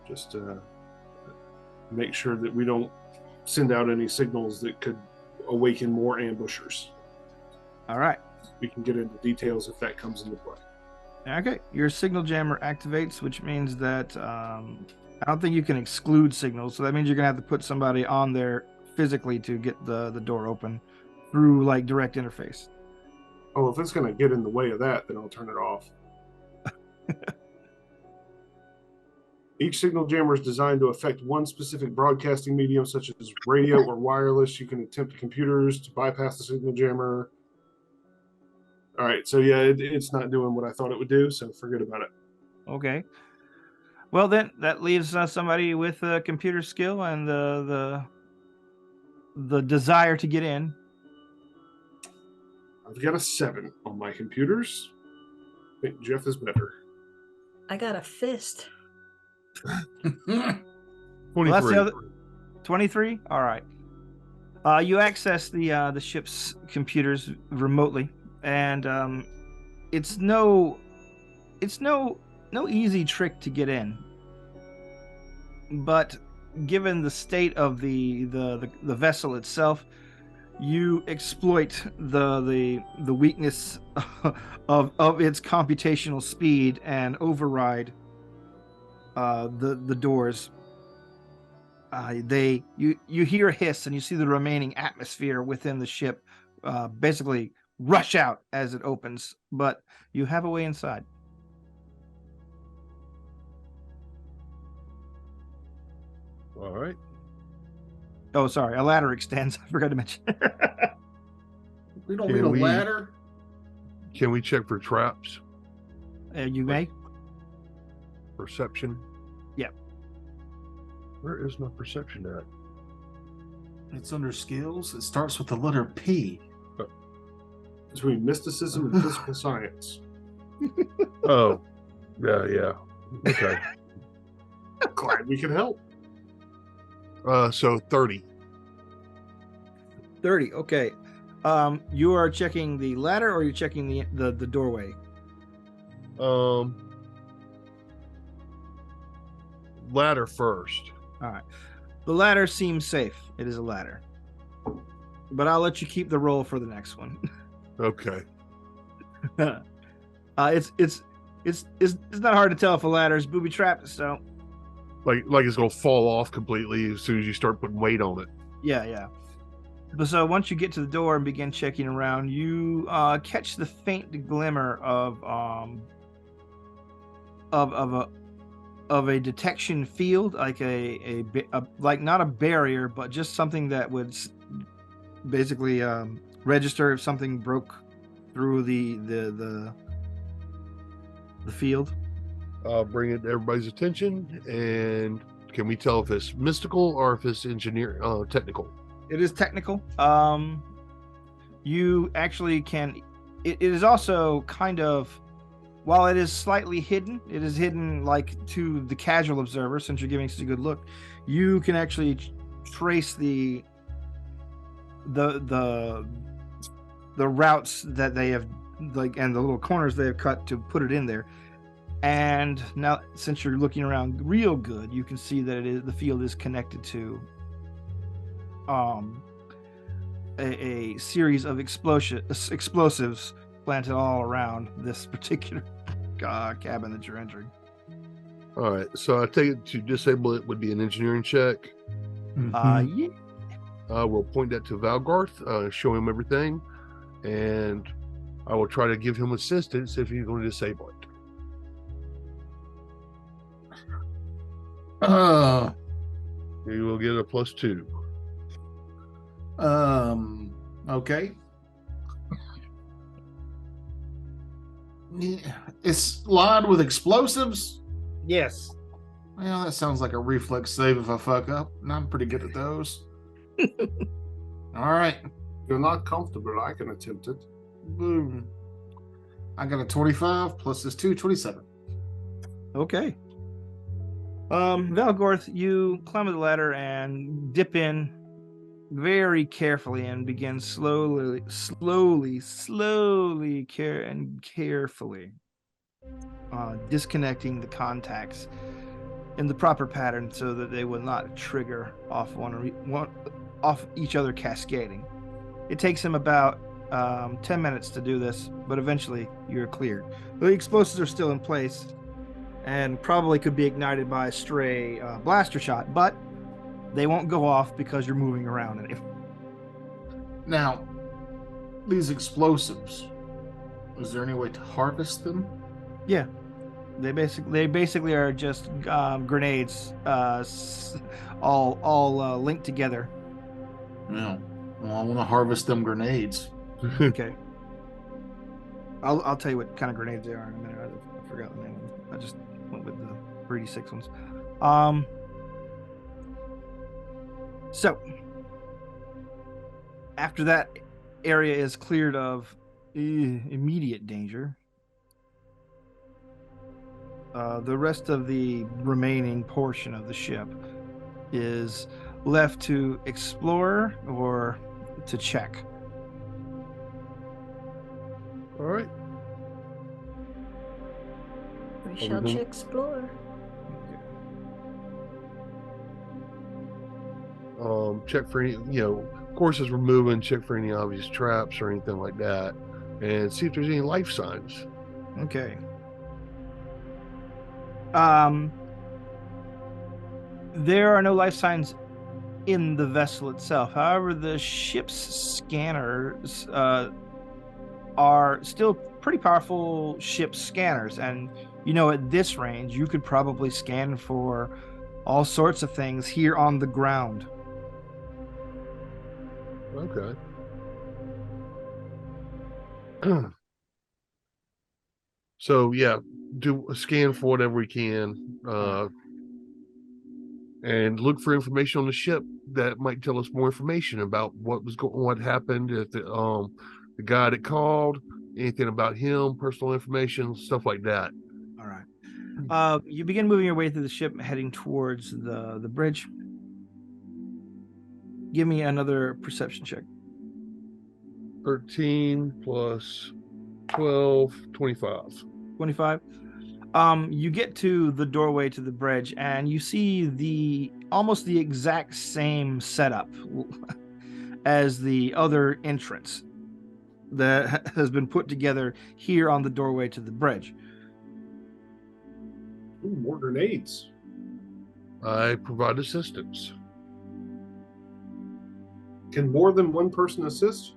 Just to make sure that we don't send out any signals that could awaken more ambushers. All right. We can get into details if that comes into play. Okay. Your signal jammer activates, which means that I don't think you can exclude signals. So that means you're gonna have to put somebody on there physically to get the door open through like direct interface. Oh, if it's going to get in the way of that, then I'll turn it off. Each signal jammer is designed to affect one specific broadcasting medium, such as radio or wireless. You can attempt computers to bypass the signal jammer. All right, so yeah, it's not doing what I thought it would do, so forget about it. Okay. Well, then that leaves somebody with a computer skill and the desire to get in. I've got a 7 on my computers. I think Jeff is better. I got a fist. 23. Well, that's the other 23. All right. You access the ship's computers remotely, and it's no easy trick to get in. But given the state of the vessel itself, you exploit the weakness of its computational speed and override the doors. You hear a hiss and you see the remaining atmosphere within the ship basically rush out as it opens, but you have a way inside. All right. Oh, sorry, a ladder extends. I forgot to mention. We don't Can need a we- ladder. Can we check for traps? You may. Perception? Yep. Where is my perception at? It's under skills. It starts with the letter P. Between mysticism and physical science. Oh, yeah. Okay. Glad we can help. So 30. 30. Okay. You are checking the ladder, or you're checking the doorway? Ladder first. All right. The ladder seems safe. It is a ladder, but I'll let you keep the roll for the next one. Okay. It's not hard to tell if a ladder is booby trapped. So Like it's gonna fall off completely as soon as you start putting weight on it. yeah. But so once you get to the door and begin checking around, you catch the faint glimmer of a detection field, like a like not a barrier, but just something that would basically register if something broke through the field. Bring it to everybody's attention, and can we tell if it's mystical or if it's technical? It is technical. You actually can. It is also kind of, while it is slightly hidden, it is hidden like to the casual observer. Since you're giving such a good look, you can actually trace the routes that they have, like, and the little corners they have cut to put it in there. And now, since you're looking around real good, you can see that the field is connected to a series of explosives planted all around this particular cabin that you're entering. All right, so I take it to disable it would be an engineering check. Yeah. We'll point that to Valgarth, show him everything, and I will try to give him assistance if he's going to disable it. He will get a +2. Okay. It's lined with explosives. Yes. Well, that sounds like a reflex save if I fuck up, and I'm pretty good at those. All right. You're not comfortable. I can attempt it. Boom. I got a 25 plus this 27. Okay. Valgorth, you climb the ladder and dip in very carefully and begin slowly, carefully disconnecting the contacts in the proper pattern so that they will not trigger off off each other cascading. It takes him about 10 minutes to do this, but eventually you're cleared. The explosives are still in place and probably could be ignited by a stray blaster shot, but they won't go off because you're moving around in it. Now, these explosives, is there any way to harvest them? Yeah, they basically are just grenades, all linked together. No. Well, I want to harvest them grenades. Okay. I'll tell you what kind of grenades they are in a minute. I forgot the name of them. I just went with the 3D6 ones. So after that area is cleared of immediate danger, the rest of the remaining portion of the ship is left to explore or to check. All right. We shall explore. Check for any, of course, as we're moving, check for any obvious traps or anything like that, and see if there's any life signs. There are no life signs in the vessel itself. However, the ship's scanners are still pretty powerful ship scanners, and at this range you could probably scan for all sorts of things here on the ground. Okay. So yeah, do a scan for whatever we can, and look for information on the ship that might tell us more information about what happened, if the guy that called, anything about him, personal information, stuff like that. All right. You begin moving your way through the ship, heading towards the bridge. Give me another perception check. 13 plus 12, 25. 25. You get to the doorway to the bridge, and you see almost the exact same setup as the other entrance that has been put together here on the doorway to the bridge. Ooh, more grenades. I provide assistance. Can more than one person assist?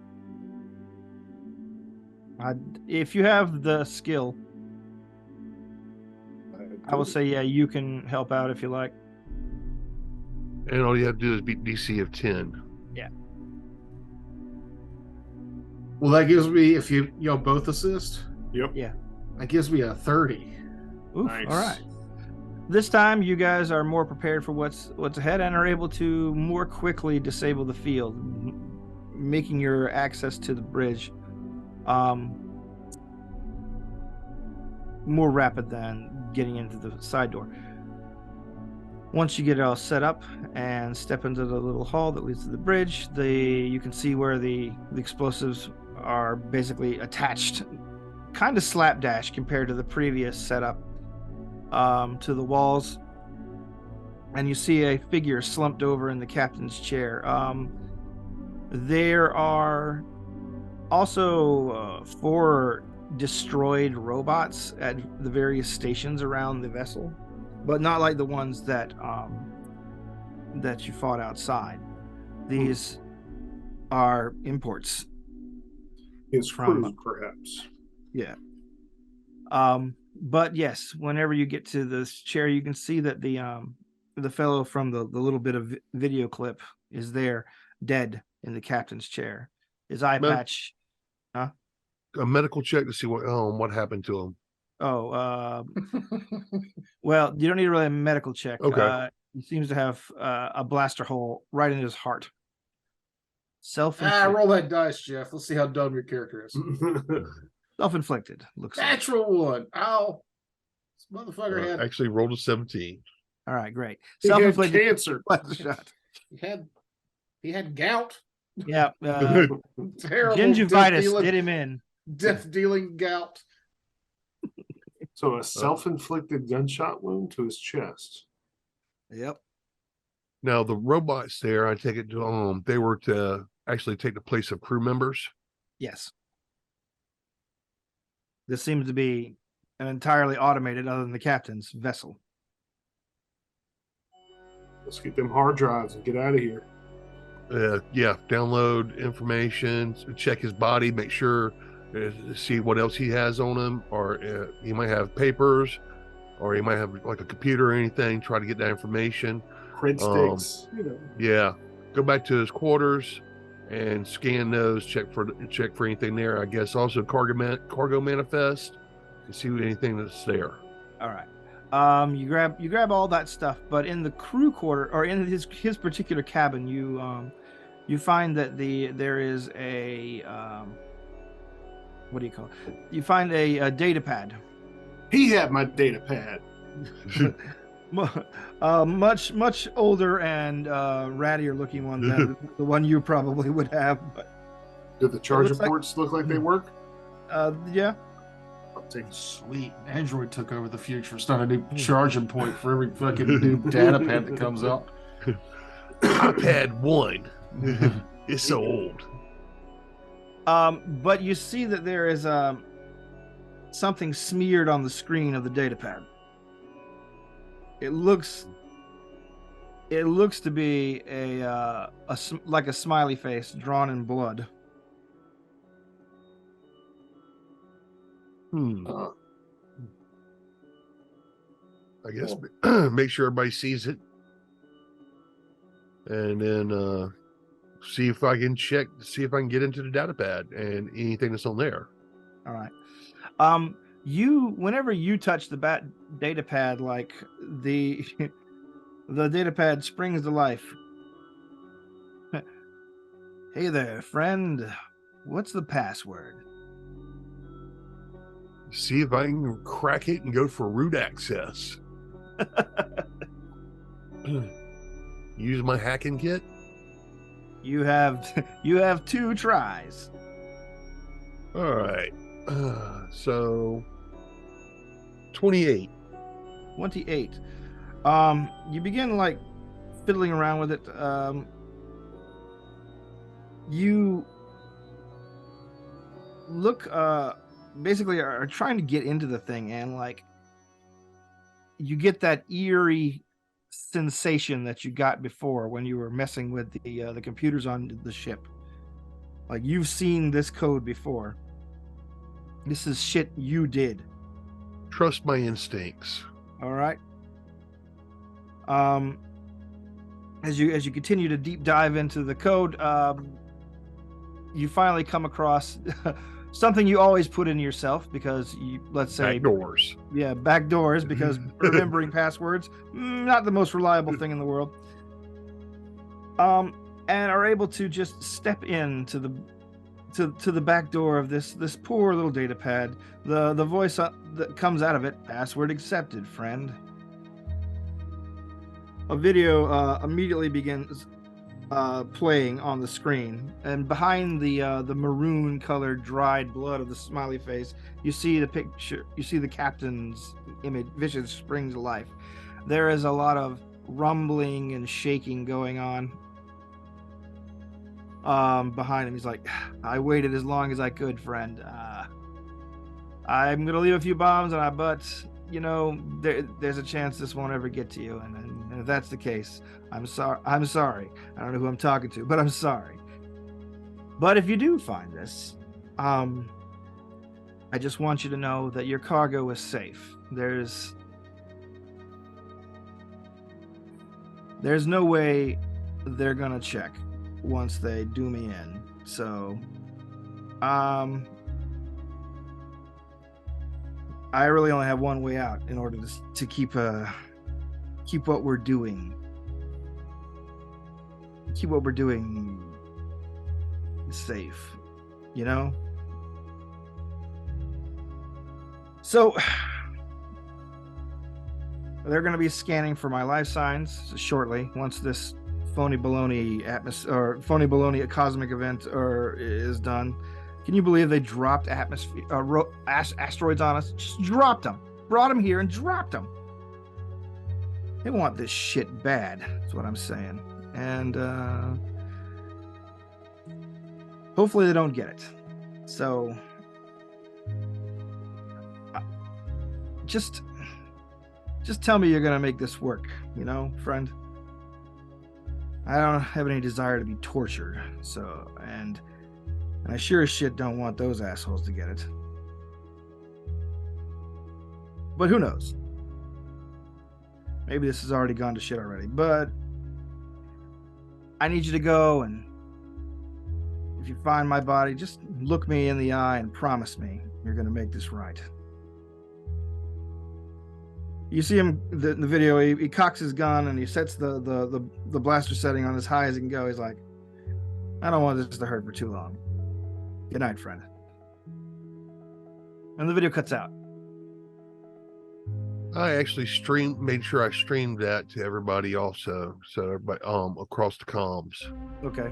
If you have the skill, I will say, yeah, you can help out if you like. And all you have to do is beat DC of 10. Yeah. Well, that gives me, if y'all both assist, Yep. Yeah. that gives me a 30. Oof, Nice. all right. This time, you guys are more prepared for what's ahead and are able to more quickly disable the field, making your access to the bridge more rapid than getting into the side door. Once you get it all set up and step into the little hall that leads to the bridge, you can see where the explosives are basically attached, kind of slapdash compared to the previous setup, to the walls. And you see a figure slumped over in the captain's chair. There are also 4 destroyed robots at the various stations around the vessel, but not like the ones that you fought outside. These are imports. His From- crew, perhaps. Yeah. But yes, whenever you get to this chair, you can see that the fellow from the little bit of video clip is there, dead in the captain's chair. His eye Well- patch. A medical check to see what happened to him. Oh, well, you don't need really a medical check. Okay. He seems to have a blaster hole right in his heart. Self-inflicted. Roll that dice, Jeff. Let's see how dumb your character is. Self-inflicted. Looks like. Natural one. Ow. This motherfucker had Actually rolled a 17. All right, great. He had Self-inflicted cancer. blaster shot. he had gout. Yeah. Terrible Gingivitis did him in. death dealing gout. So a self-inflicted gunshot wound to his chest. Yep. Now the robots there, I take it to they were to actually take the place of crew members. Yes. This seems to be an entirely automated, other than the captain's vessel. Let's get them hard drives and get out of here. Yeah, download information, check his body, make sure, see what else he has on him, or he might have papers, or he might have like a computer or anything. Try to get that information. Cred sticks, Yeah, go back to his quarters and scan those. Check for anything there. I guess also cargo manifest to see anything that's there. All right. You grab all that stuff, but in the crew quarter, or in his particular cabin, you find that there is a what do you call it? You find a data pad. He had my data pad. Much older and rattier looking one than the one you probably would have. But Do the charger looks like- ports look like they work? yeah. I'll take it. Sweet. Android took over the future. It's not a new charging point for every fucking new data pad that comes out. iPad 1. It's so old. But you see that there is something smeared on the screen of the data pad. It looks It looks to be like a smiley face drawn in blood. Uh, I guess make sure everybody sees it, and then see if I can see if I can get into the data pad and anything that's on there. All right. Whenever you touch the data pad, like the the data pad springs to life. Hey there, friend. What's the password? See if I can crack it and go for root access. Use my hacking kit. You have 2 tries. All right. So 28. 28. You begin like fiddling around with it. You look basically are trying to get into the thing, and like you get that eerie sensation that you got before when you were messing with the computers on the ship. Like you've seen this code before. This is shit you did. Trust my instincts. All right. As you continue to deep dive into the code, you finally come across something you always put in yourself because let's say back doors. Yeah, back doors, because remembering passwords, not the most reliable thing in the world. And are able to just step into the back door of this poor little data pad. The voice that comes out of it: password accepted, friend. A video immediately begins playing on the screen, and behind the maroon colored dried blood of the smiley face, you see the picture. You see the captain's image, vision spring to life. There is a lot of rumbling and shaking going on behind him. He's like, I waited as long as I could, friend. I'm gonna leave a few bombs, but you know, there's a chance this won't ever get to you, and if that's the case, I'm sorry. I don't know who I'm talking to, but I'm sorry. But if you do find this, I just want you to know that your cargo is safe. There's no way they're gonna check once they do me in. So, I really only have one way out in order to keep what we're doing. Keep what we're doing safe, you know? So they're going to be scanning for my life signs shortly once this phony baloney cosmic event is done. Can you believe they dropped asteroids on us? Just dropped them. Brought them here and dropped them. They want this shit bad. That's what I'm saying. And hopefully they don't get it. So just tell me you're going to make this work, you know, friend? I don't have any desire to be tortured. So, and I sure as shit don't want those assholes to get it. But who knows? Maybe this has already gone to shit already. But I need you to go, and if you find my body, just look me in the eye and promise me you're going to make this right. You see him in the video. He cocks his gun and he sets the blaster setting on as high as he can go. He's like, I don't want this to hurt for too long. Good night, friend. And the video cuts out. I actually made sure I streamed that to everybody also, so everybody across the comms. Okay.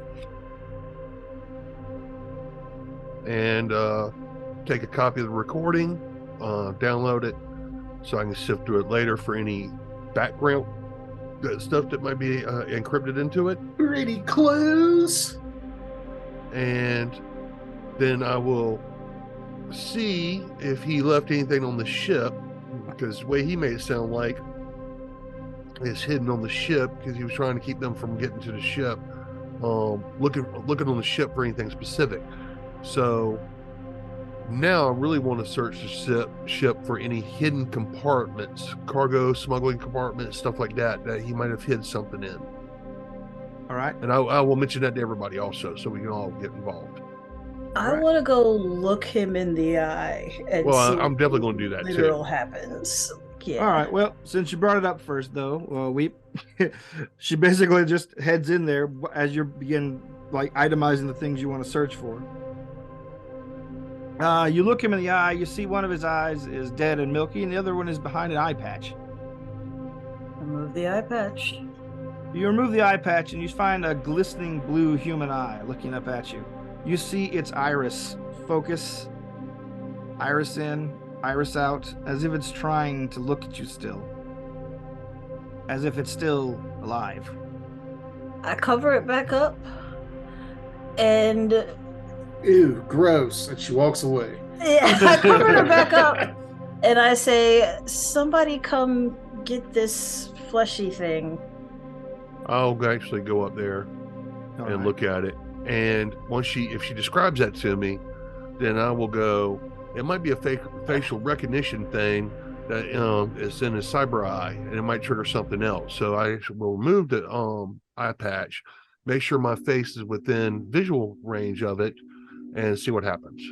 And take a copy of the recording, download it, so I can sift through it later for any background stuff that might be encrypted into it. Pretty close. And then I will see if he left anything on the ship, because the way he made it sound like is hidden on the ship because he was trying to keep them from getting to the ship, looking on the ship for anything specific. So now I really want to search the ship for any hidden compartments, cargo smuggling compartments, stuff like that he might have hid something in. All right. And I will mention that to everybody also, so we can all get involved. I Right. want to go look him in the eye and Well, see I'm what definitely going to do that literal too. happens. Yeah. All right. Well, since you brought it up first, though, she basically just heads in there as you begin like itemizing the things you want to search for. You look him in the eye. You see one of his eyes is dead and milky, and the other one is behind an eye patch. Remove the eye patch. You remove the eye patch, and you find a glistening blue human eye looking up at you. You see its iris focus, iris in, iris out, as if it's trying to look at you still, as if it's still alive. I cover it back up, and Ew, gross. And she walks away. yeah, I covered her back up, and I say, "Somebody come get this fleshy thing." I'll actually go up there All and right. look at it. And if she describes that to me, then I will go. It might be a facial recognition thing that is in his cyber eye, and it might trigger something else. So I will remove the eye patch, make sure my face is within visual range of it, and see what happens.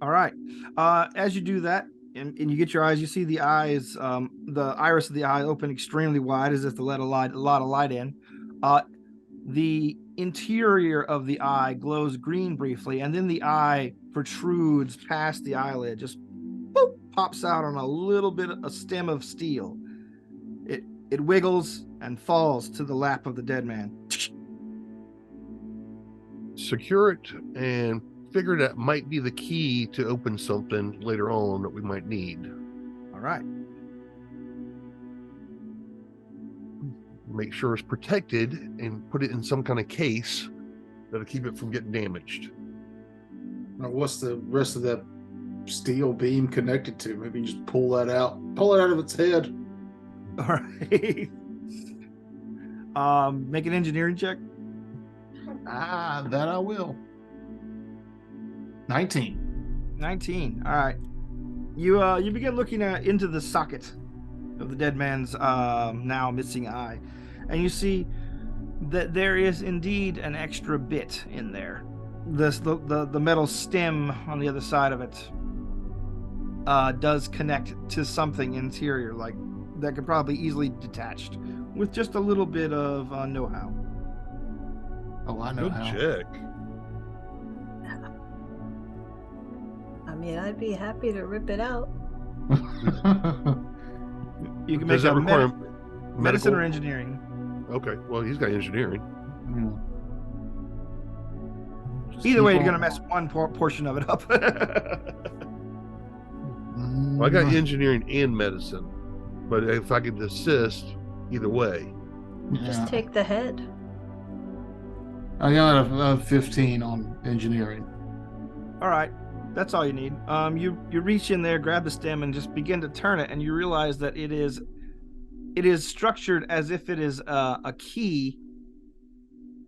All right. As you do that, and you get your eyes, you see the eyes, the iris of the eye open extremely wide, as if to let a lot of light in. The interior of the eye glows green briefly, and then the eye protrudes past the eyelid, just boop, pops out on a little bit of a stem of steel. It wiggles and falls to the lap of the dead man. Secure it and figure that might be the key to open something later on that we might need. All right. Make sure it's protected and put it in some kind of case that'll keep it from getting damaged. Now, what's the rest of that steel beam connected to? Maybe you just pull that out. Pull it out of its head. All right. Make an engineering check. That I will. 19. 19. All right. You begin looking into the socket of the dead man's now missing eye, and you see that there is indeed an extra bit in there. The metal stem on the other side of it does connect to something interior, like that could probably easily be detached with just a little bit of know-how. Oh, I know Good how. check. I mean, I'd be happy to rip it out. You can Does make that a require medicine medical? or engineering. Okay, well, he's got engineering. Just Either way, keep you're on- gonna mess one portion of it up. Well, I got engineering and medicine, but if I could assist, either way. Just Yeah. take the head. I got a 15 on engineering. All right, that's all you need. You reach in there, grab the stem, and just begin to turn it, and you realize that it is structured as if it is a key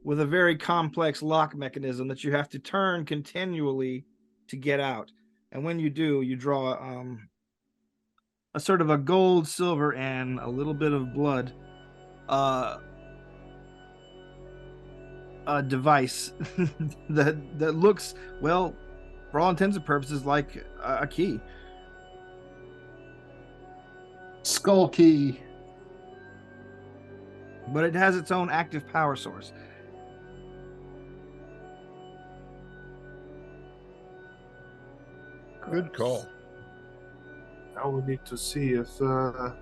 with a very complex lock mechanism that you have to turn continually to get out. And when you do, you draw a sort of a gold, silver, and a little bit of blood a device that looks, well, for all intents and purposes, like a key. Skull key. But it has its own active power source. Good call. Now we need to see if that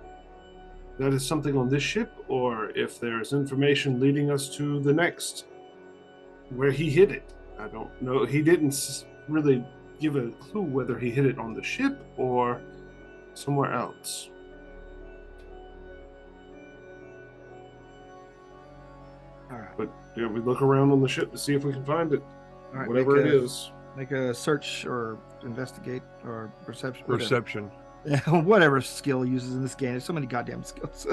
is something on this ship or if there's information leading us to the next where he hid it. I don't know. He didn't really give a clue whether he hid it on the ship or somewhere else. All right. But yeah, we look around on the ship to see if we can find it. All right, Whatever it is. Make a search or investigate or perception. whatever. Perception. Whatever skill he uses in this game. There's so many goddamn skills.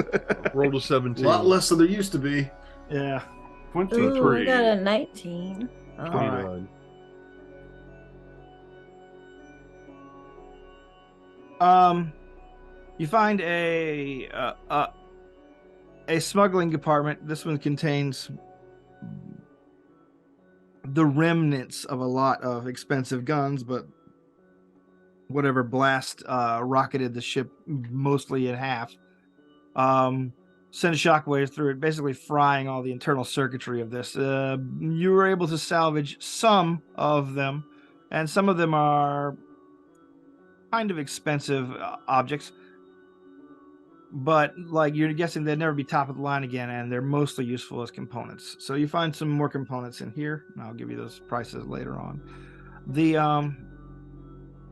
Rolled a A 17. lot less than there used to be. Yeah. Ooh, I 23. got a 19. Oh, 29. You find a smuggling compartment. This one contains the remnants of a lot of expensive guns, but whatever blast rocketed the ship mostly in half. Sent shockwaves through it, basically frying all the internal circuitry of this. You were able to salvage some of them, and some of them are kind of expensive objects, but like you're guessing they'd never be top of the line again, and they're mostly useful as components. So you find some more components in here, and I'll give you those prices later on. The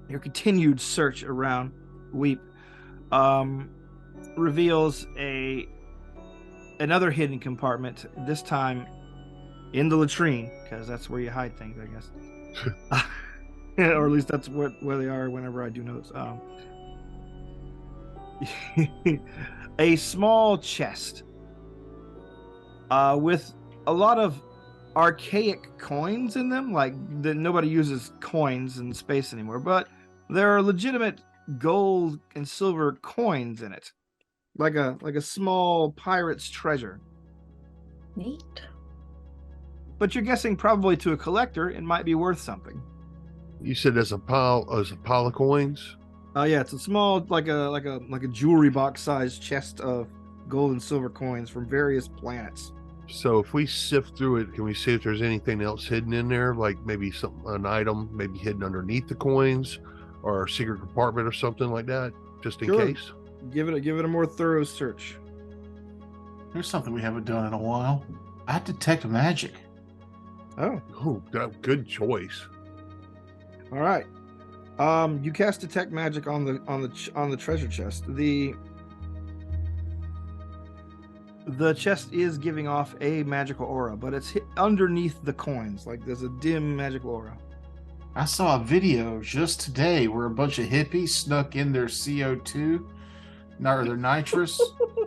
your continued search around Weep reveals another hidden compartment, this time in the latrine, because that's where you hide things, I guess. Or at least that's where they are whenever I do notes. A small chest with a lot of archaic coins in them, like nobody uses coins in space anymore, but there are legitimate gold and silver coins in it, like a small pirate's treasure. neat. But you're guessing probably to a collector it might be worth something. You said there's a pile of coins. Yeah, it's a small, like a jewelry box sized chest of gold and silver coins from various planets. So if we sift through it, can we see if there's anything else hidden in there, like maybe an item maybe hidden underneath the coins, or a secret compartment or something like that, just in Sure. case? Give it a more thorough search. Here's something we haven't done in a while. I detect magic. Oh, Oh, good choice. all right. You cast detect magic on the treasure chest. The chest is giving off a magical aura, but it's underneath the coins. Like there's a dim magical aura. I saw a video just today where a bunch of hippies snuck in their CO2, or their nitrous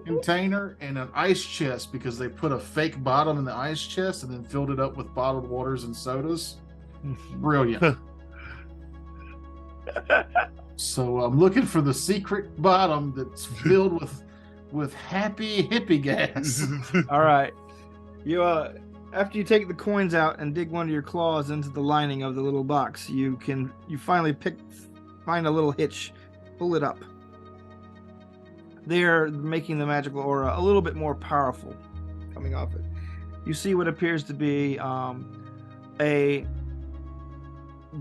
container, in an ice chest because they put a fake bottom in the ice chest and then filled it up with bottled waters and sodas. Brilliant. So I'm looking for the secret bottom that's filled with happy hippie gas. All right. You after you take the coins out and dig one of your claws into the lining of the little box, you finally find a little hitch, pull it up. They're making the magical aura a little bit more powerful coming off it. You see what appears to be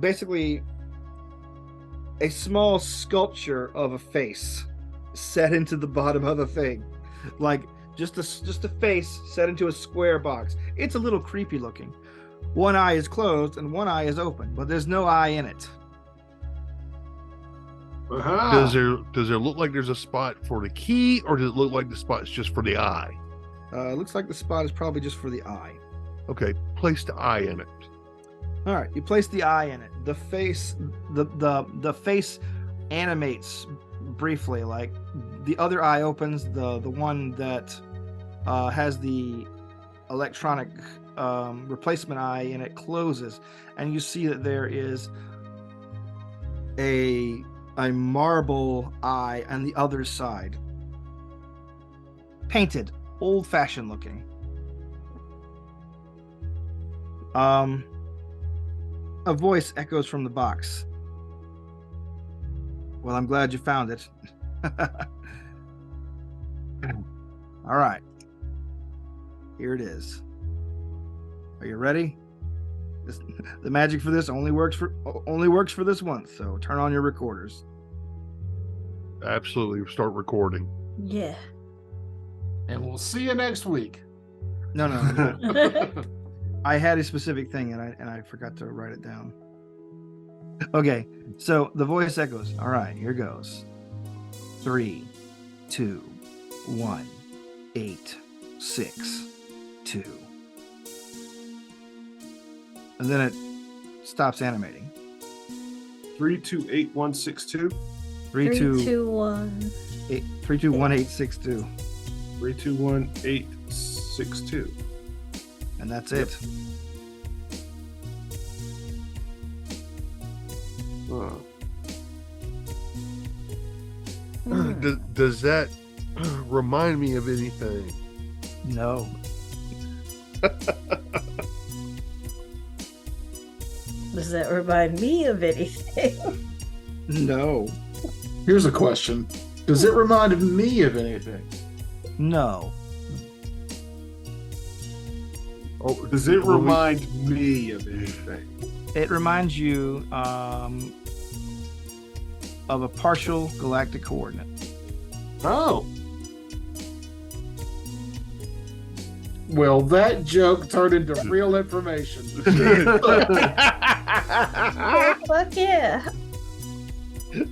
basically a small sculpture of a face set into the bottom of the thing, like just a face set into a square box. It's a little creepy looking. One eye is closed and one eye is open, but there's no eye in it. Aha. Does there look like there's a spot for the key, or does it look like the spot's just for the eye? It looks like the spot is probably just for the eye. Okay, place the eye in it. All right, you place the eye in it. The face, the face animates briefly. Like the other eye opens, the one that has the electronic replacement eye in it closes, and you see that there is a marble eye on the other side, painted, old-fashioned looking. A voice echoes from the box. Well, I'm glad you found it. All right. Here it is. Are you ready? The magic for this only works for this once, so turn on your recorders. Absolutely, start recording. Yeah. And we'll see you next week. No. I had a specific thing and I forgot to write it down. Okay, so the voice echoes. All right, here goes. 3, 2, 1, 8, 6, 2. And then it stops animating. 328162. Three, two, 321. 321-862. 321-862. And that's it. Does that remind me of anything? No. Does that remind me of anything? No. Here's a question. Does it remind me of anything? No. Oh, does it remind me of anything? It reminds you of a partial galactic coordinate. Oh. Well, that joke turned into real information. Oh, fuck yeah.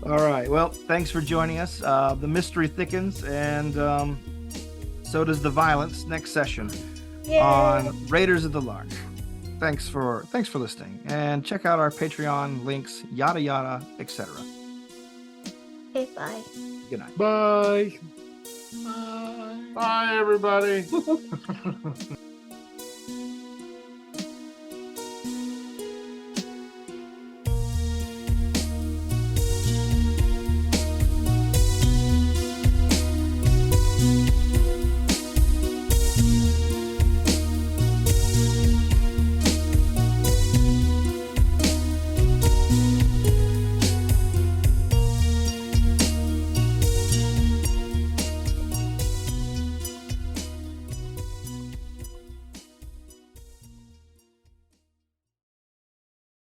All right. Well, thanks for joining us. The mystery thickens, and so does the violence next session Yay. on Raiders of the Lark. Thanks for listening, and check out our Patreon links, yada yada, etc. Okay, bye. Good night. Bye. Bye, everybody.